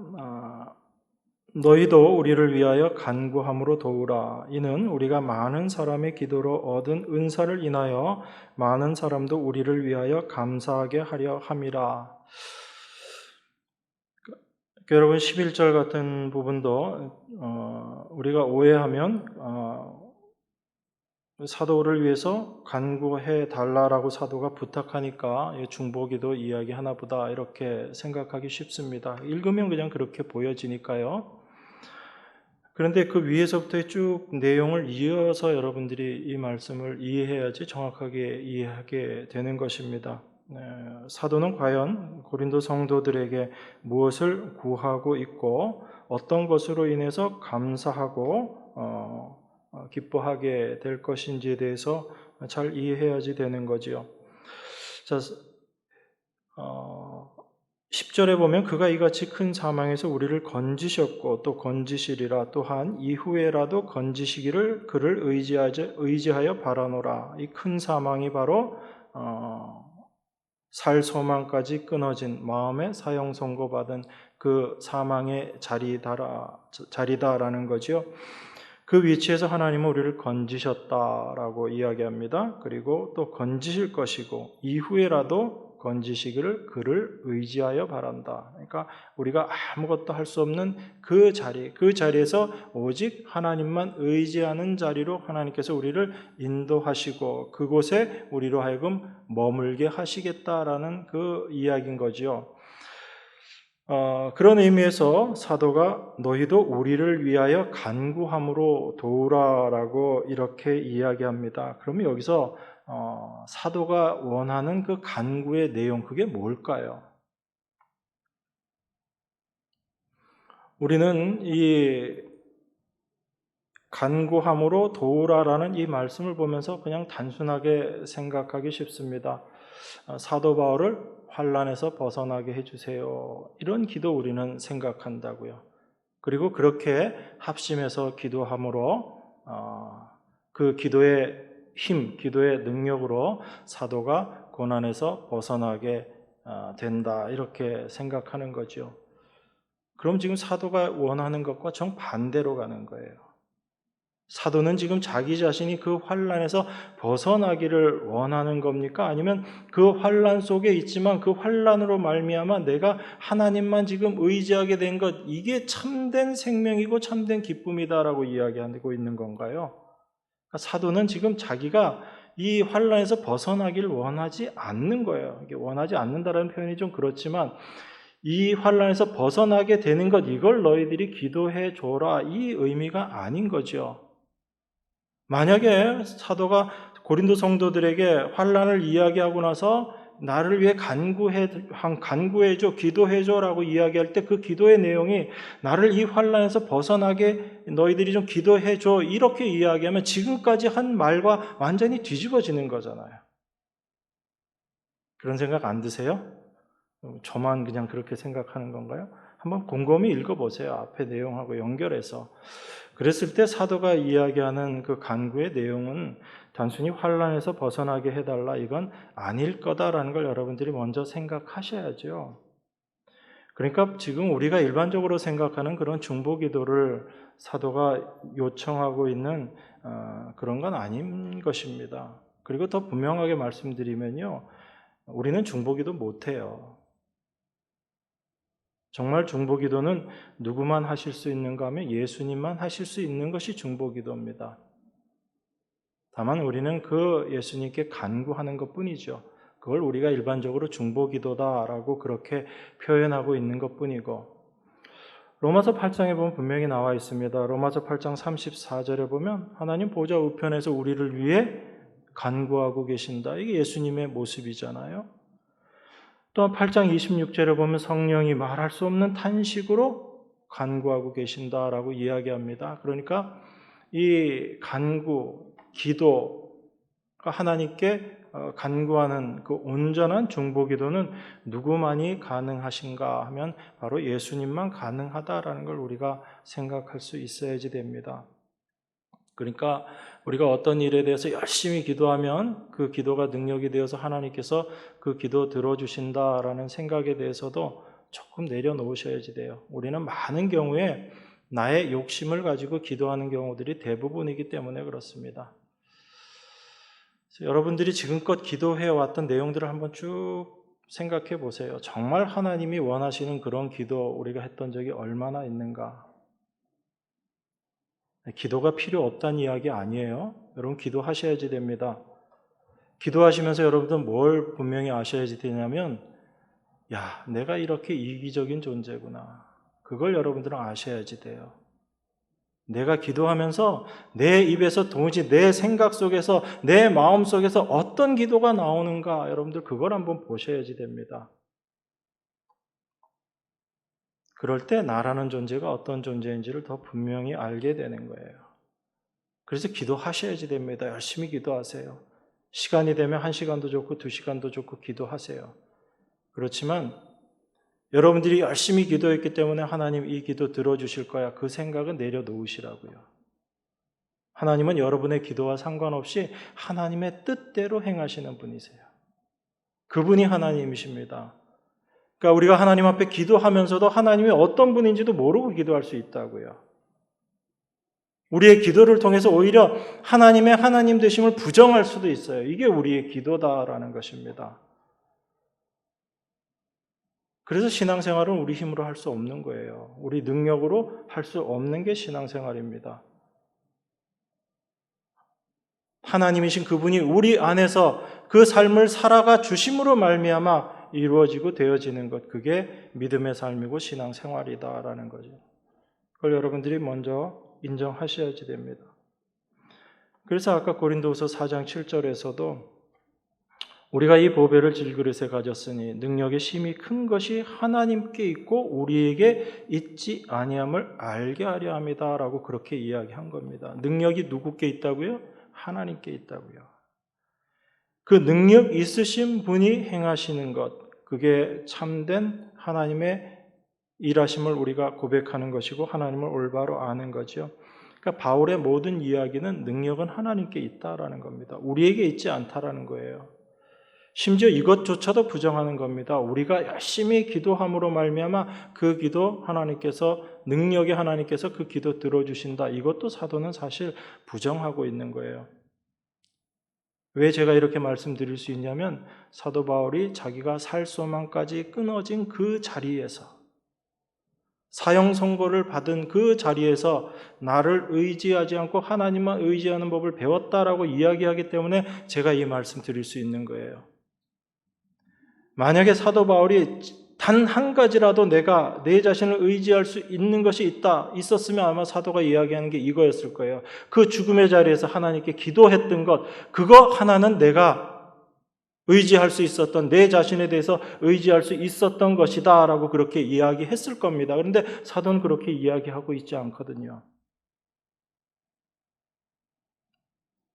너희도 우리를 위하여 간구함으로 도우라. 이는 우리가 많은 사람의 기도로 얻은 은사를 인하여 많은 사람도 우리를 위하여 감사하게 하려 함이라. 여러분 11절 같은 부분도 우리가 오해하면 사도를 위해서 간구해 달라라고 사도가 부탁하니까 중보기도 이야기하나 보다 이렇게 생각하기 쉽습니다. 읽으면 그냥 그렇게 보여지니까요. 그런데 그 위에서부터 쭉 내용을 이어서 여러분들이 이 말씀을 이해해야지 정확하게 이해하게 되는 것입니다. 사도는 과연 고린도 성도들에게 무엇을 구하고 있고 어떤 것으로 인해서 감사하고 기뻐하게 될 것인지에 대해서 잘 이해해야지 되는 거지요. 자, 10절에 보면 그가 이같이 큰 사망에서 우리를 건지셨고 또 건지시리라. 또한 이후에라도 건지시기를 그를 의지하여 바라노라. 이 큰 사망이 바로 살 소망까지 끊어진 마음에 사형 선고받은 그 사망의 자리다라는 거죠. 그 위치에서 하나님은 우리를 건지셨다라고 이야기합니다. 그리고 또 건지실 것이고 이후에라도 건지시기를 그를 의지하여 바란다. 그러니까 우리가 아무것도 할 수 없는 그 자리에서 오직 하나님만 의지하는 자리로 하나님께서 우리를 인도하시고 그곳에 우리로 하여금 머물게 하시겠다라는 그 이야기인 거지요. 그런 의미에서 사도가 너희도 우리를 위하여 간구함으로 도우라라고 이렇게 이야기합니다. 그러면 여기서 사도가 원하는 그 간구의 내용, 그게 뭘까요? 우리는 이 간구함으로 도우라라는 이 말씀을 보면서 그냥 단순하게 생각하기 쉽습니다. 사도 바울을 환난에서 벗어나게 해주세요. 이런 기도 우리는 생각한다고요. 그리고 그렇게 합심해서 기도함으로 그 기도의 힘, 기도의 능력으로 사도가 고난에서 벗어나게 된다. 이렇게 생각하는 거죠. 그럼 지금 사도가 원하는 것과 정반대로 가는 거예요. 사도는 지금 자기 자신이 그 환난에서 벗어나기를 원하는 겁니까? 아니면 그 환난 속에 있지만 그 환난으로 말미암아 내가 하나님만 지금 의지하게 된 것, 이게 참된 생명이고 참된 기쁨이다라고 이야기하고 있는 건가요? 사도는 지금 자기가 이 환난에서 벗어나기를 원하지 않는 거예요. 이게 원하지 않는다라는 표현이 좀 그렇지만 이 환난에서 벗어나게 되는 것, 이걸 너희들이 기도해 줘라, 이 의미가 아닌 거죠. 만약에 사도가 고린도 성도들에게 환난을 이야기하고 나서 나를 위해 간구해줘, 기도해줘라고 이야기할 때 그 기도의 내용이 나를 이 환난에서 벗어나게 너희들이 좀 기도해줘 이렇게 이야기하면 지금까지 한 말과 완전히 뒤집어지는 거잖아요. 그런 생각 안 드세요? 저만 그냥 그렇게 생각하는 건가요? 한번 곰곰이 읽어보세요. 앞에 내용하고 연결해서. 그랬을 때 사도가 이야기하는 그 간구의 내용은 단순히 환난에서 벗어나게 해달라 이건 아닐 거다라는 걸 여러분들이 먼저 생각하셔야죠. 그러니까 지금 우리가 일반적으로 생각하는 그런 중보기도를 사도가 요청하고 있는 그런 건 아닌 것입니다. 그리고 더 분명하게 말씀드리면요, 우리는 중보기도 못해요. 정말 중보기도는 누구만 하실 수 있는가 하면 예수님만 하실 수 있는 것이 중보기도입니다. 다만 우리는 그 예수님께 간구하는 것뿐이죠. 그걸 우리가 일반적으로 중보기도다라고 그렇게 표현하고 있는 것뿐이고, 로마서 8장에 보면 분명히 나와 있습니다. 로마서 8장 34절에 보면 하나님 보좌 우편에서 우리를 위해 간구하고 계신다. 이게 예수님의 모습이잖아요. 또한 8장 26절에 보면 성령이 말할 수 없는 탄식으로 간구하고 계신다라고 이야기합니다. 그러니까 이 간구, 기도가 하나님께 간구하는 그 온전한 중보기도는 누구만이 가능하신가 하면 바로 예수님만 가능하다라는 걸 우리가 생각할 수 있어야지 됩니다. 그러니까 우리가 어떤 일에 대해서 열심히 기도하면 그 기도가 능력이 되어서 하나님께서 그 기도 들어주신다라는 생각에 대해서도 조금 내려놓으셔야지 돼요. 우리는 많은 경우에 나의 욕심을 가지고 기도하는 경우들이 대부분이기 때문에 그렇습니다. 여러분들이 지금껏 기도해왔던 내용들을 한번 쭉 생각해 보세요. 정말 하나님이 원하시는 그런 기도 우리가 했던 적이 얼마나 있는가? 기도가 필요 없다는 이야기 아니에요. 여러분 기도하셔야지 됩니다. 기도하시면서 여러분들 뭘 분명히 아셔야지 되냐면 야, 내가 이렇게 이기적인 존재구나. 그걸 여러분들은 아셔야지 돼요. 내가 기도하면서 내 입에서 도무지 내 생각 속에서 내 마음 속에서 어떤 기도가 나오는가 여러분들 그걸 한번 보셔야지 됩니다. 그럴 때 나라는 존재가 어떤 존재인지를 더 분명히 알게 되는 거예요. 그래서 기도하셔야지 됩니다. 열심히 기도하세요. 시간이 되면 1시간도 좋고 2시간도 좋고 기도하세요. 그렇지만 여러분들이 열심히 기도했기 때문에 하나님 이 기도 들어주실 거야. 그 생각은 내려놓으시라고요. 하나님은 여러분의 기도와 상관없이 하나님의 뜻대로 행하시는 분이세요. 그분이 하나님이십니다. 그러니까 우리가 하나님 앞에 기도하면서도 하나님이 어떤 분인지도 모르고 기도할 수 있다고요. 우리의 기도를 통해서 오히려 하나님의 하나님 되심을 부정할 수도 있어요. 이게 우리의 기도다라는 것입니다. 그래서 신앙생활은 우리 힘으로 할 수 없는 거예요. 우리 능력으로 할 수 없는 게 신앙생활입니다. 하나님이신 그분이 우리 안에서 그 삶을 살아가 주심으로 말미암아 이루어지고 되어지는 것, 그게 믿음의 삶이고 신앙생활이다라는 거죠. 그걸 여러분들이 먼저 인정하셔야지 됩니다. 그래서 아까 고린도후서 4장 7절에서도 우리가 이 보배를 질그릇에 가졌으니 능력의 심히 큰 것이 하나님께 있고 우리에게 있지 아니함을 알게 하려 함이다라고 그렇게 이야기한 겁니다. 능력이 누구께 있다고요? 하나님께 있다고요. 그 능력 있으신 분이 행하시는 것, 그게 참된 하나님의 일하심을 우리가 고백하는 것이고 하나님을 올바로 아는 거죠. 그러니까 바울의 모든 이야기는 능력은 하나님께 있다라는 겁니다. 우리에게 있지 않다라는 거예요. 심지어 이것조차도 부정하는 겁니다. 우리가 열심히 기도함으로 말미암아 그 기도 하나님께서 능력의 하나님께서 그 기도 들어주신다. 이것도 사도는 사실 부정하고 있는 거예요. 왜 제가 이렇게 말씀드릴 수 있냐면 사도 바울이 자기가 살 소망까지 끊어진 그 자리에서 사형 선고를 받은 그 자리에서 나를 의지하지 않고 하나님만 의지하는 법을 배웠다라고 이야기하기 때문에 제가 이 말씀 드릴 수 있는 거예요. 만약에 사도 바울이 단 한 가지라도 내가 내 자신을 의지할 수 있는 것이 있었으면 아마 사도가 이야기하는 게 이거였을 거예요. 그 죽음의 자리에서 하나님께 기도했던 것, 그거 하나는 내가 의지할 수 있었던, 내 자신에 대해서 의지할 수 있었던 것이다 라고 그렇게 이야기했을 겁니다. 그런데 사도는 그렇게 이야기하고 있지 않거든요.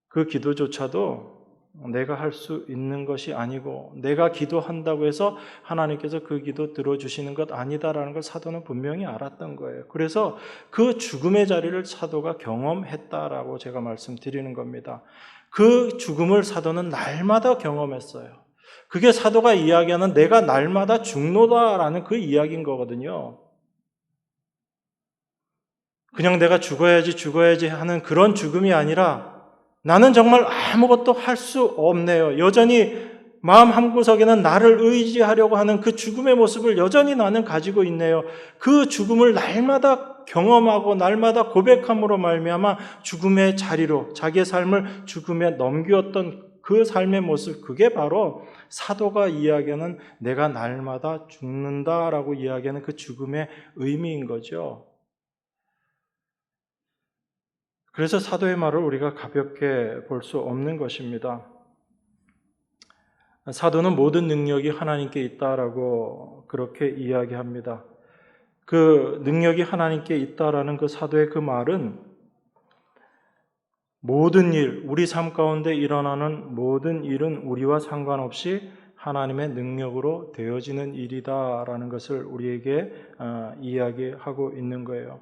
그 기도조차도 내가 할 수 있는 것이 아니고 내가 기도한다고 해서 하나님께서 그 기도 들어주시는 것 아니다라는 걸 사도는 분명히 알았던 거예요. 그래서 그 죽음의 자리를 사도가 경험했다라고 제가 말씀드리는 겁니다. 그 죽음을 사도는 날마다 경험했어요. 그게 사도가 이야기하는 내가 날마다 죽노다라는 그 이야기인 거거든요. 그냥 내가 죽어야지 하는 그런 죽음이 아니라 나는 정말 아무것도 할 수 없네요. 여전히 마음 한구석에는 나를 의지하려고 하는 그 죽음의 모습을 여전히 나는 가지고 있네요. 그 죽음을 날마다 경험하고 날마다 고백함으로 말미암아 죽음의 자리로 자기의 삶을 죽음에 넘겼던 그 삶의 모습, 그게 바로 사도가 이야기하는 내가 날마다 죽는다라고 이야기하는 그 죽음의 의미인 거죠. 그래서 사도의 말을 우리가 가볍게 볼 수 없는 것입니다. 사도는 모든 능력이 하나님께 있다라고 그렇게 이야기합니다. 그 능력이 하나님께 있다라는 그 사도의 그 말은 모든 일, 우리 삶 가운데 일어나는 모든 일은 우리와 상관없이 하나님의 능력으로 되어지는 일이다라는 것을 우리에게 이야기하고 있는 거예요.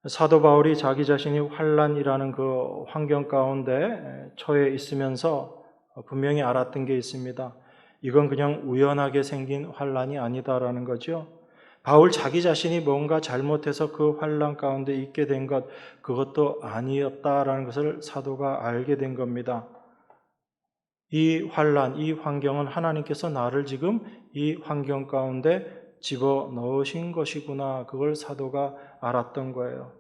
사도 바울이 자기 자신이 환난이라는 그 환경 가운데 처해 있으면서 분명히 알았던 게 있습니다. 이건 그냥 우연하게 생긴 환난이 아니다라는 거죠. 바울 자기 자신이 뭔가 잘못해서 그 환난 가운데 있게 된 것, 그것도 아니었다라는 것을 사도가 알게 된 겁니다. 이 환난, 이 환경은 하나님께서 나를 지금 이 환경 가운데 집어넣으신 것이구나. 그걸 사도가 알았던 거예요.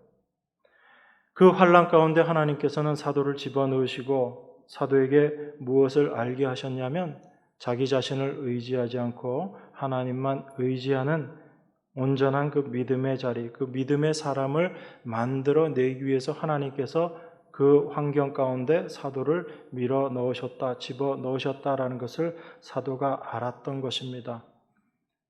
그 환난 가운데 하나님께서는 사도를 집어넣으시고 사도에게 무엇을 알게 하셨냐면 자기 자신을 의지하지 않고 하나님만 의지하는 온전한 그 믿음의 자리, 그 믿음의 사람을 만들어내기 위해서 하나님께서 그 환경 가운데 사도를 밀어 넣으셨다, 집어 넣으셨다라는 것을 사도가 알았던 것입니다.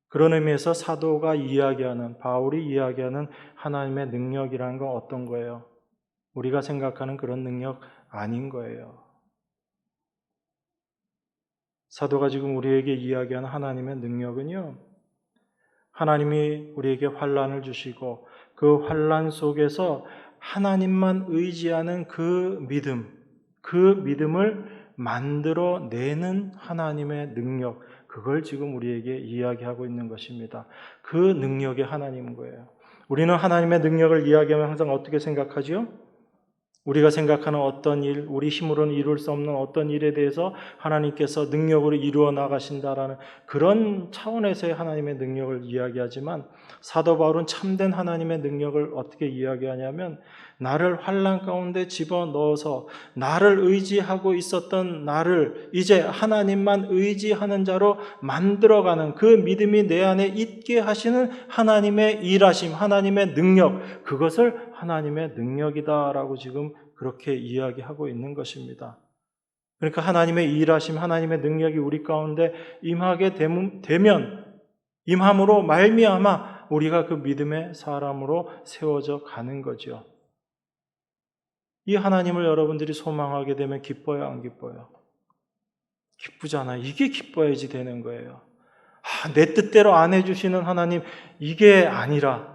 그런 의미에서 사도가 이야기하는, 바울이 이야기하는 하나님의 능력이라는 건 어떤 거예요? 우리가 생각하는 그런 능력 아닌 거예요. 사도가 지금 우리에게 이야기하는 하나님의 능력은요, 하나님이 우리에게 환난을 주시고 그 환난 속에서 하나님만 의지하는 그 믿음을 만들어내는 하나님의 능력, 그걸 지금 우리에게 이야기하고 있는 것입니다. 그 능력이 하나님인 거예요. 우리는 하나님의 능력을 이야기하면 항상 어떻게 생각하죠? 우리가 생각하는 어떤 일, 우리 힘으로는 이룰 수 없는 어떤 일에 대해서 하나님께서 능력으로 이루어 나가신다라는 그런 차원에서의 하나님의 능력을 이야기하지만 사도 바울은 참된 하나님의 능력을 어떻게 이야기하냐면 나를 환난 가운데 집어넣어서 나를 의지하고 있었던 나를 이제 하나님만 의지하는 자로 만들어가는 그 믿음이 내 안에 있게 하시는 하나님의 일하심, 하나님의 능력, 그것을 하나님의 능력이다라고 지금 그렇게 이야기하고 있는 것입니다. 그러니까 하나님의 일하심, 하나님의 능력이 우리 가운데 임하게 되면 임함으로 말미암아 우리가 그 믿음의 사람으로 세워져 가는 거죠. 이 하나님을 여러분들이 소망하게 되면 기뻐요, 안 기뻐요? 기쁘잖아요. 이게 기뻐야지 되는 거예요. 내 뜻대로 안 해주시는 하나님, 이게 아니라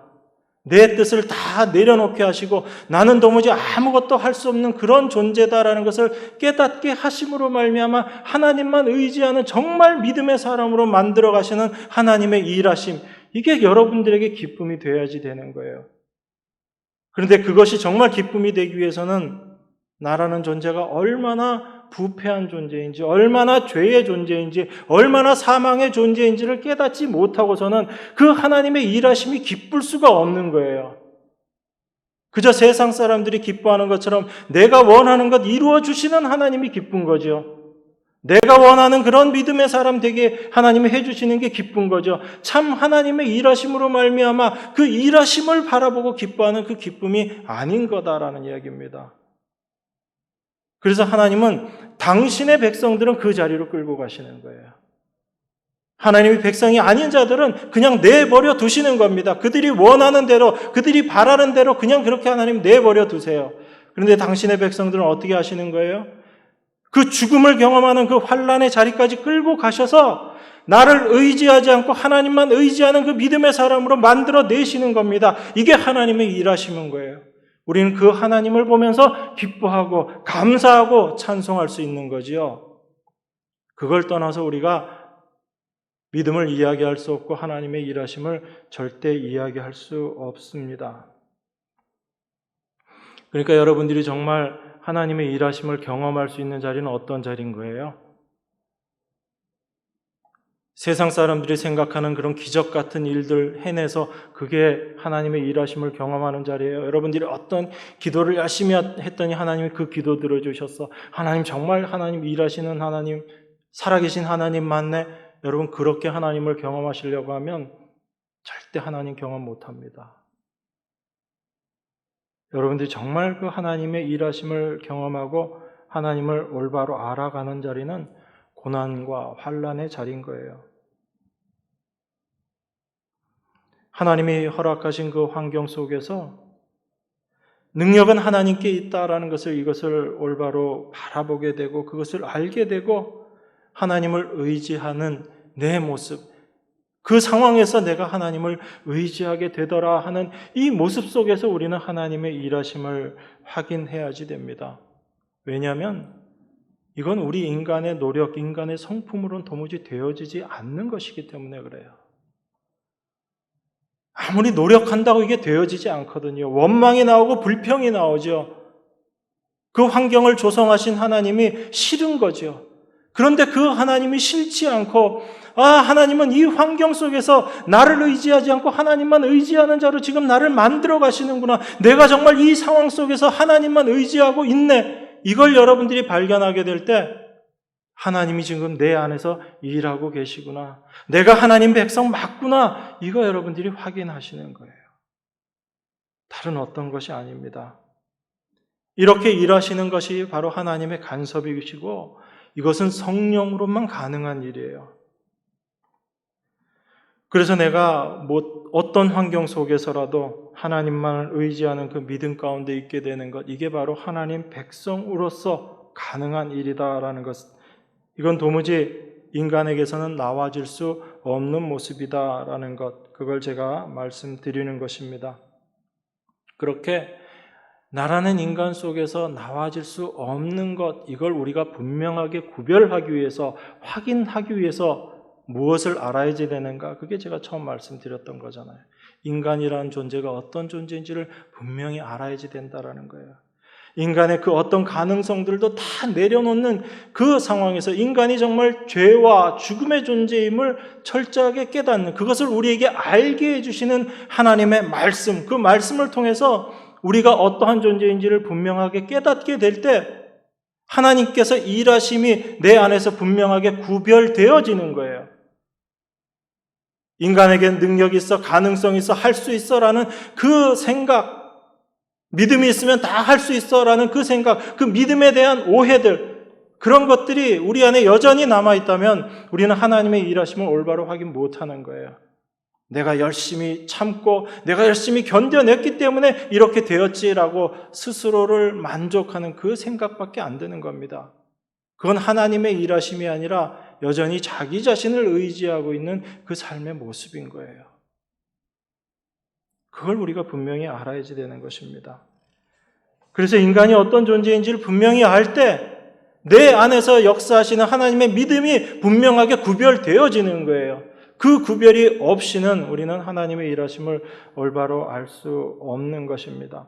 내 뜻을 다 내려놓게 하시고 나는 도무지 아무것도 할 수 없는 그런 존재다라는 것을 깨닫게 하심으로 말미암아 하나님만 의지하는 정말 믿음의 사람으로 만들어 가시는 하나님의 일하심, 이게 여러분들에게 기쁨이 되어야지 되는 거예요. 그런데 그것이 정말 기쁨이 되기 위해서는 나라는 존재가 얼마나 부패한 존재인지, 얼마나 죄의 존재인지, 얼마나 사망의 존재인지를 깨닫지 못하고서는 그 하나님의 일하심이 기쁠 수가 없는 거예요. 그저 세상 사람들이 기뻐하는 것처럼 내가 원하는 것 이루어 주시는 하나님이 기쁜 거죠. 내가 원하는 그런 믿음의 사람 되게 하나님이 해주시는 게 기쁜 거죠. 참 하나님의 일하심으로 말미암아 그 일하심을 바라보고 기뻐하는 그 기쁨이 아닌 거다라는 이야기입니다. 그래서 하나님은 당신의 백성들은 그 자리로 끌고 가시는 거예요. 하나님의 백성이 아닌 자들은 그냥 내버려 두시는 겁니다. 그들이 원하는 대로, 그들이 바라는 대로 그냥 그렇게 하나님 내버려 두세요. 그런데 당신의 백성들은 어떻게 하시는 거예요? 그 죽음을 경험하는 그 환난의 자리까지 끌고 가셔서 나를 의지하지 않고 하나님만 의지하는 그 믿음의 사람으로 만들어 내시는 겁니다. 이게 하나님의 일하시는 거예요. 우리는 그 하나님을 보면서 기뻐하고 감사하고 찬송할 수 있는 거지요. 그걸 떠나서 우리가 믿음을 이야기할 수 없고 하나님의 일하심을 절대 이야기할 수 없습니다. 그러니까 여러분들이 정말 하나님의 일하심을 경험할 수 있는 자리는 어떤 자리인 거예요? 세상 사람들이 생각하는 그런 기적 같은 일들 해내서 그게 하나님의 일하심을 경험하는 자리예요. 여러분들이 어떤 기도를 열심히 했더니 하나님이 그 기도 들어주셨어. 하나님 정말 하나님 일하시는 하나님, 살아계신 하나님 맞네. 여러분 그렇게 하나님을 경험하시려고 하면 절대 하나님 경험 못합니다. 여러분들이 정말 그 하나님의 일하심을 경험하고 하나님을 올바로 알아가는 자리는 고난과 환난의 자리인 거예요. 하나님이 허락하신 그 환경 속에서 능력은 하나님께 있다라는 것을 이것을 올바로 바라보게 되고 그것을 알게 되고 하나님을 의지하는 내 모습, 그 상황에서 내가 하나님을 의지하게 되더라 하는 이 모습 속에서 우리는 하나님의 일하심을 확인해야지 됩니다. 왜냐하면 이건 우리 인간의 노력, 인간의 성품으로는 도무지 되어지지 않는 것이기 때문에 그래요. 아무리 노력한다고 이게 되어지지 않거든요. 원망이 나오고 불평이 나오죠. 그 환경을 조성하신 하나님이 싫은 거죠. 그런데 그 하나님이 싫지 않고 하나님은 이 환경 속에서 나를 의지하지 않고 하나님만 의지하는 자로 지금 나를 만들어 가시는구나. 내가 정말 이 상황 속에서 하나님만 의지하고 있네. 이걸 여러분들이 발견하게 될 때 하나님이 지금 내 안에서 일하고 계시구나. 내가 하나님 백성 맞구나. 이거 여러분들이 확인하시는 거예요. 다른 어떤 것이 아닙니다. 이렇게 일하시는 것이 바로 하나님의 간섭이시고 이것은 성령으로만 가능한 일이에요. 그래서 내가 어떤 환경 속에서라도 하나님만을 의지하는 그 믿음 가운데 있게 되는 것, 이게 바로 하나님 백성으로서 가능한 일이다라는 것. 이건 도무지 인간에게서는 나와질 수 없는 모습이다라는 것, 그걸 제가 말씀드리는 것입니다. 그렇게 나라는 인간 속에서 나와질 수 없는 것, 이걸 우리가 분명하게 구별하기 위해서, 확인하기 위해서 무엇을 알아야지 되는가? 그게 제가 처음 말씀드렸던 거잖아요. 인간이라는 존재가 어떤 존재인지를 분명히 알아야지 된다라는 거예요. 인간의 그 어떤 가능성들도 다 내려놓는 그 상황에서 인간이 정말 죄와 죽음의 존재임을 철저하게 깨닫는, 그것을 우리에게 알게 해주시는 하나님의 말씀, 그 말씀을 통해서 우리가 어떠한 존재인지를 분명하게 깨닫게 될 때 하나님께서 일하심이 내 안에서 분명하게 구별되어지는 거예요. 인간에겐 능력이 있어, 가능성이 있어, 할 수 있어라는 그 생각, 믿음이 있으면 다 할 수 있어라는 그 생각, 그 믿음에 대한 오해들, 그런 것들이 우리 안에 여전히 남아있다면 우리는 하나님의 일하심을 올바로 확인 못하는 거예요. 내가 열심히 참고 내가 열심히 견뎌냈기 때문에 이렇게 되었지라고 스스로를 만족하는 그 생각밖에 안 드는 겁니다. 그건 하나님의 일하심이 아니라 여전히 자기 자신을 의지하고 있는 그 삶의 모습인 거예요. 그걸 우리가 분명히 알아야지 되는 것입니다. 그래서 인간이 어떤 존재인지를 분명히 알 때 내 안에서 역사하시는 하나님의 믿음이 분명하게 구별되어지는 거예요. 그 구별이 없이는 우리는 하나님의 일하심을 올바로 알 수 없는 것입니다.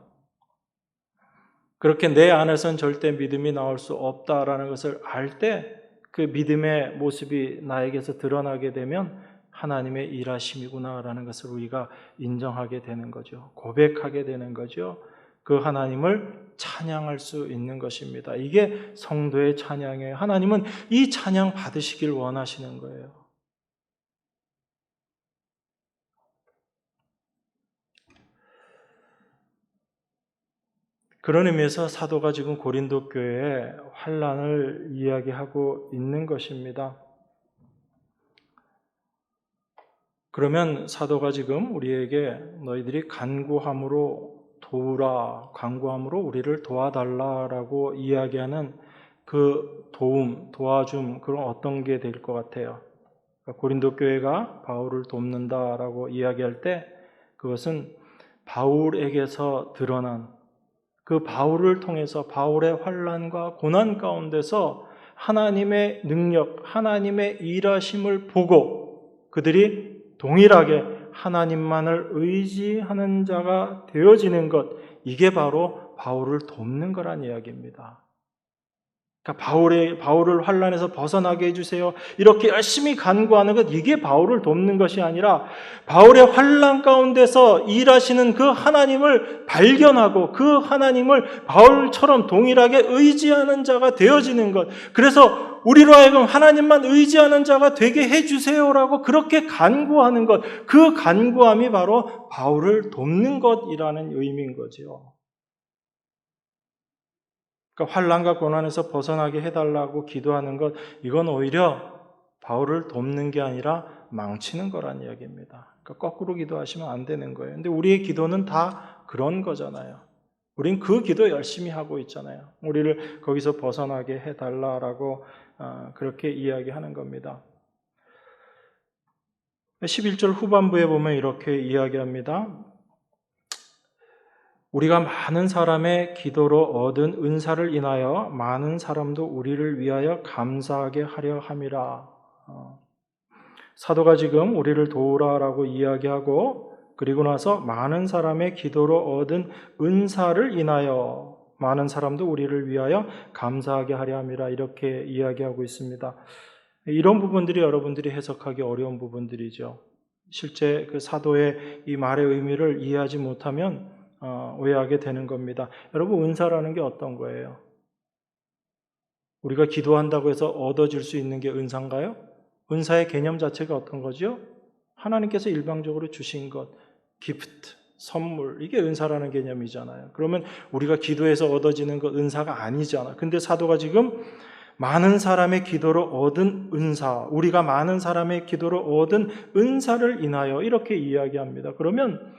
그렇게 내 안에서는 절대 믿음이 나올 수 없다라는 것을 알 때 그 믿음의 모습이 나에게서 드러나게 되면 하나님의 일하심이구나라는 것을 우리가 인정하게 되는 거죠. 고백하게 되는 거죠. 그 하나님을 찬양할 수 있는 것입니다. 이게 성도의 찬양이에요. 하나님은 이 찬양 받으시길 원하시는 거예요. 그런 의미에서 사도가 지금 고린도 교회의 환난을 이야기하고 있는 것입니다. 그러면 사도가 지금 우리에게 너희들이 간구함으로 도우라, 간구함으로 우리를 도와달라라고 이야기하는 그 도움, 도와줌, 그런 어떤 게 될 것 같아요? 고린도 교회가 바울을 돕는다라고 이야기할 때 그것은 바울에게서 드러난 그 바울을 통해서 바울의 환난과 고난 가운데서 하나님의 능력, 하나님의 일하심을 보고 그들이 동일하게 하나님만을 의지하는 자가 되어지는 것, 이게 바로 바울을 돕는 거란 이야기입니다. 그러니까 바울을 환난에서 벗어나게 해주세요. 이렇게 열심히 간구하는 것, 이게 바울을 돕는 것이 아니라 바울의 환난 가운데서 일하시는 그 하나님을 발견하고 그 하나님을 바울처럼 동일하게 의지하는 자가 되어지는 것. 그래서 우리로 하여금 하나님만 의지하는 자가 되게 해주세요라고 그렇게 간구하는 것, 그 간구함이 바로 바울을 돕는 것이라는 의미인 거죠. 그러니까 환난과 고난에서 벗어나게 해달라고 기도하는 것, 이건 오히려 바울을 돕는 게 아니라 망치는 거란 이야기입니다. 그러니까 거꾸로 기도하시면 안 되는 거예요. 근데 우리의 기도는 다 그런 거잖아요. 우린 그 기도 열심히 하고 있잖아요. 우리를 거기서 벗어나게 해달라라고 그렇게 이야기하는 겁니다. 11절 후반부에 보면 이렇게 이야기합니다. 우리가 많은 사람의 기도로 얻은 은사를 인하여 많은 사람도 우리를 위하여 감사하게 하려 함이라. 사도가 지금 우리를 도우라라고 이야기하고 그리고 나서 많은 사람의 기도로 얻은 은사를 인하여 많은 사람도 우리를 위하여 감사하게 하려 함이라 이렇게 이야기하고 있습니다. 이런 부분들이 여러분들이 해석하기 어려운 부분들이죠. 실제 그 사도의 이 말의 의미를 이해하지 못하면 오해하게 되는 겁니다. 여러분, 은사라는 게 어떤 거예요? 우리가 기도한다고 해서 얻어질 수 있는 게 은사인가요? 은사의 개념 자체가 어떤 거죠? 하나님께서 일방적으로 주신 것, 기프트, 선물, 이게 은사라는 개념이잖아요. 그러면 우리가 기도해서 얻어지는 것 은사가 아니잖아. 근데 사도가 지금 많은 사람의 기도로 얻은 은사, 우리가 많은 사람의 기도로 얻은 은사를 인하여 이렇게 이야기합니다. 그러면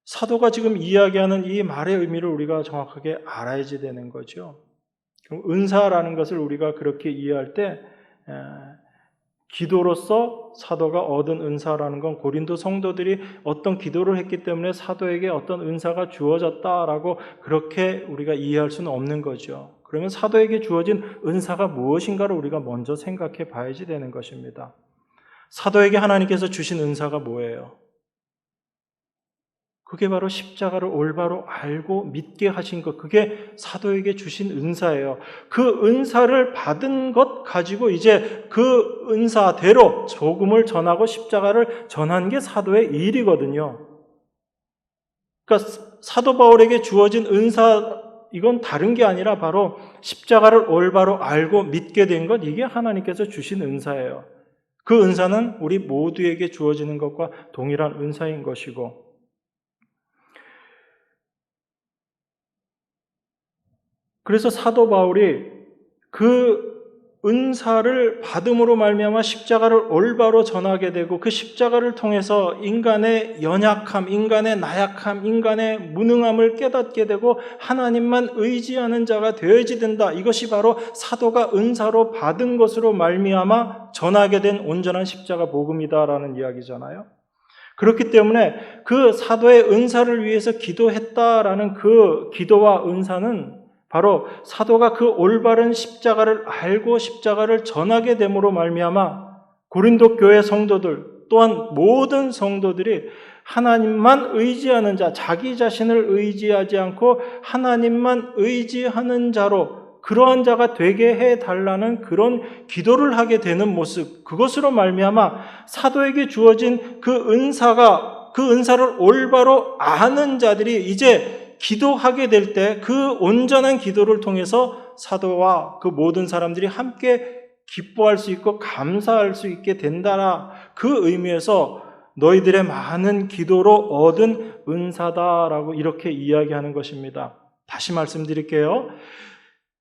사도가 지금 이야기하는 이 말의 의미를 우리가 정확하게 알아야지 되는 거죠. 은사라는 것을 우리가 그렇게 이해할 때 기도로서 사도가 얻은 은사라는 건 고린도 성도들이 어떤 기도를 했기 때문에 사도에게 어떤 은사가 주어졌다라고 그렇게 우리가 이해할 수는 없는 거죠. 그러면 사도에게 주어진 은사가 무엇인가를 우리가 먼저 생각해 봐야지 되는 것입니다. 사도에게 하나님께서 주신 은사가 뭐예요? 그게 바로 십자가를 올바로 알고 믿게 하신 것, 그게 사도에게 주신 은사예요. 그 은사를 받은 것 가지고 이제 그 은사대로 복음을 전하고 십자가를 전한 게 사도의 일이거든요. 그러니까 사도 바울에게 주어진 은사, 이건 다른 게 아니라 바로 십자가를 올바로 알고 믿게 된 것, 이게 하나님께서 주신 은사예요. 그 은사는 우리 모두에게 주어지는 것과 동일한 은사인 것이고, 그래서 사도 바울이 그 은사를 받음으로 말미암아 십자가를 올바로 전하게 되고 그 십자가를 통해서 인간의 연약함, 인간의 나약함, 인간의 무능함을 깨닫게 되고 하나님만 의지하는 자가 되어야지 된다. 이것이 바로 사도가 은사로 받은 것으로 말미암아 전하게 된 온전한 십자가 복음이다라는 이야기잖아요. 그렇기 때문에 그 사도의 은사를 위해서 기도했다라는 그 기도와 은사는 바로 사도가 그 올바른 십자가를 알고 십자가를 전하게 됨으로 말미암아 고린도 교회 성도들 또한 모든 성도들이 하나님만 의지하는 자, 자기 자신을 의지하지 않고 하나님만 의지하는 자로 그러한 자가 되게 해달라는 그런 기도를 하게 되는 모습, 그것으로 말미암아 사도에게 주어진 그 은사를 올바로 아는 자들이 이제 기도하게 될 때 그 온전한 기도를 통해서 사도와 그 모든 사람들이 함께 기뻐할 수 있고 감사할 수 있게 된다라, 그 의미에서 너희들의 많은 기도로 얻은 은사다라고 이렇게 이야기하는 것입니다. 다시 말씀드릴게요.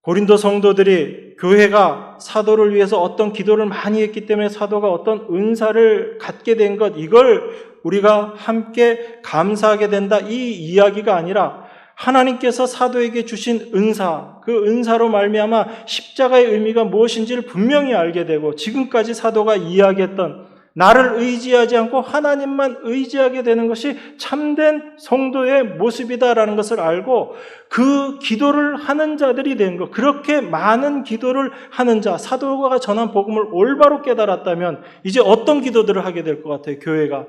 고린도 성도들이 교회가 사도를 위해서 어떤 기도를 많이 했기 때문에 사도가 어떤 은사를 갖게 된 것, 이걸 우리가 함께 감사하게 된다, 이 이야기가 아니라 하나님께서 사도에게 주신 은사, 그 은사로 말미암아 십자가의 의미가 무엇인지를 분명히 알게 되고, 지금까지 사도가 이야기했던 나를 의지하지 않고 하나님만 의지하게 되는 것이 참된 성도의 모습이다라는 것을 알고 그 기도를 하는 자들이 된 것, 그렇게 많은 기도를 하는 자, 사도가 전한 복음을 올바로 깨달았다면 이제 어떤 기도들을 하게 될 것 같아요? 교회가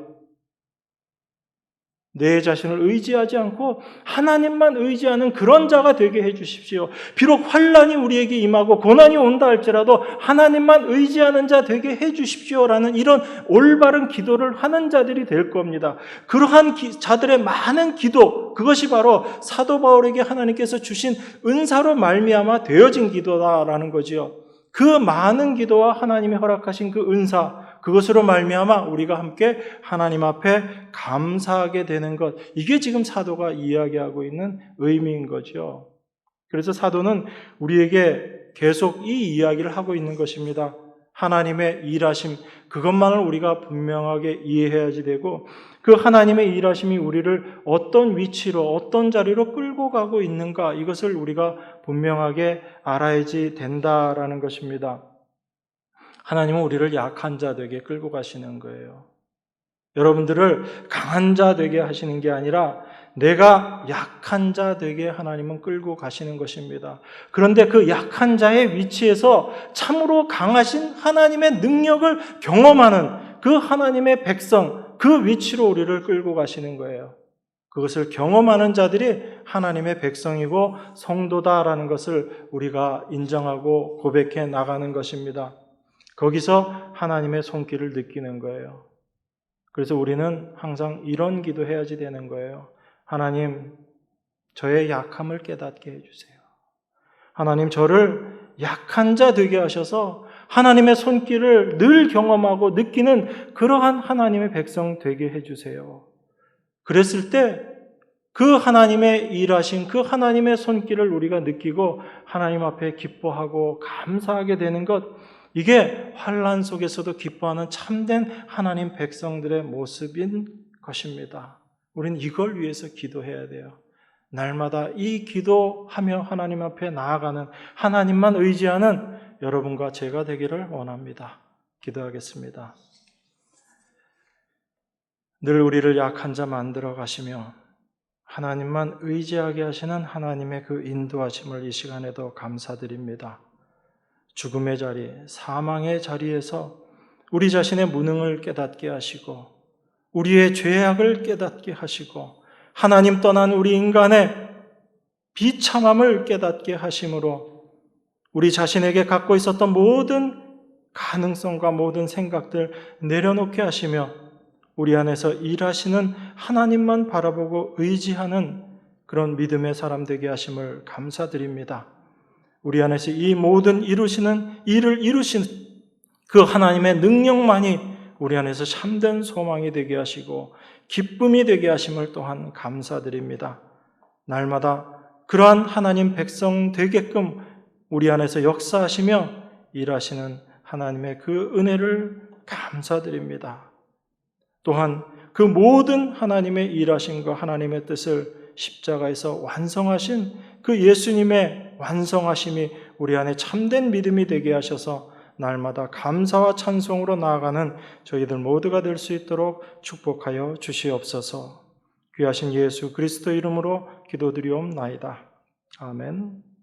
내 자신을 의지하지 않고 하나님만 의지하는 그런 자가 되게 해주십시오. 비록 환난이 우리에게 임하고 고난이 온다 할지라도 하나님만 의지하는 자 되게 해주십시오라는 이런 올바른 기도를 하는 자들이 될 겁니다. 그러한 자들의 많은 기도, 그것이 바로 사도 바울에게 하나님께서 주신 은사로 말미암아 되어진 기도다라는 거지요. 그 많은 기도와 하나님이 허락하신 그 은사, 그것으로 말미암아 우리가 함께 하나님 앞에 감사하게 되는 것, 이게 지금 사도가 이야기하고 있는 의미인 거죠. 그래서 사도는 우리에게 계속 이 이야기를 하고 있는 것입니다. 하나님의 일하심, 그것만을 우리가 분명하게 이해해야지 되고, 그 하나님의 일하심이 우리를 어떤 위치로, 어떤 자리로 끌고 가고 있는가, 이것을 우리가 분명하게 알아야지 된다라는 것입니다. 하나님은 우리를 약한 자 되게 끌고 가시는 거예요. 여러분들을 강한 자 되게 하시는 게 아니라 내가 약한 자 되게 하나님은 끌고 가시는 것입니다. 그런데 그 약한 자의 위치에서 참으로 강하신 하나님의 능력을 경험하는 그 하나님의 백성, 그 위치로 우리를 끌고 가시는 거예요. 그것을 경험하는 자들이 하나님의 백성이고 성도다라는 것을 우리가 인정하고 고백해 나가는 것입니다. 거기서 하나님의 손길을 느끼는 거예요. 그래서 우리는 항상 이런 기도해야지 되는 거예요. 하나님, 저의 약함을 깨닫게 해주세요. 하나님, 저를 약한 자 되게 하셔서 하나님의 손길을 늘 경험하고 느끼는 그러한 하나님의 백성 되게 해주세요. 그랬을 때 그 하나님의 일하신 그 하나님의 손길을 우리가 느끼고 하나님 앞에 기뻐하고 감사하게 되는 것, 이게 환난 속에서도 기뻐하는 참된 하나님 백성들의 모습인 것입니다. 우리는 이걸 위해서 기도해야 돼요. 날마다 이 기도하며 하나님 앞에 나아가는, 하나님만 의지하는 여러분과 제가 되기를 원합니다. 기도하겠습니다. 늘 우리를 약한 자 만들어 가시며 하나님만 의지하게 하시는 하나님의 그 인도하심을 이 시간에도 감사드립니다. 죽음의 자리, 사망의 자리에서 우리 자신의 무능을 깨닫게 하시고 우리의 죄악을 깨닫게 하시고 하나님 떠난 우리 인간의 비참함을 깨닫게 하심으로 우리 자신에게 갖고 있었던 모든 가능성과 모든 생각들 내려놓게 하시며 우리 안에서 일하시는 하나님만 바라보고 의지하는 그런 믿음의 사람 되게 하심을 감사드립니다. 우리 안에서 이 모든 이루시는 일을 이루신 그 하나님의 능력만이 우리 안에서 참된 소망이 되게 하시고 기쁨이 되게 하심을 또한 감사드립니다. 날마다 그러한 하나님 백성 되게끔 우리 안에서 역사하시며 일하시는 하나님의 그 은혜를 감사드립니다. 또한 그 모든 하나님의 일하심과 하나님의 뜻을 십자가에서 완성하신 그 예수님의 완성하심이 우리 안에 참된 믿음이 되게 하셔서 날마다 감사와 찬송으로 나아가는 저희들 모두가 될 수 있도록 축복하여 주시옵소서. 귀하신 예수 그리스도 이름으로 기도드리옵나이다. 아멘.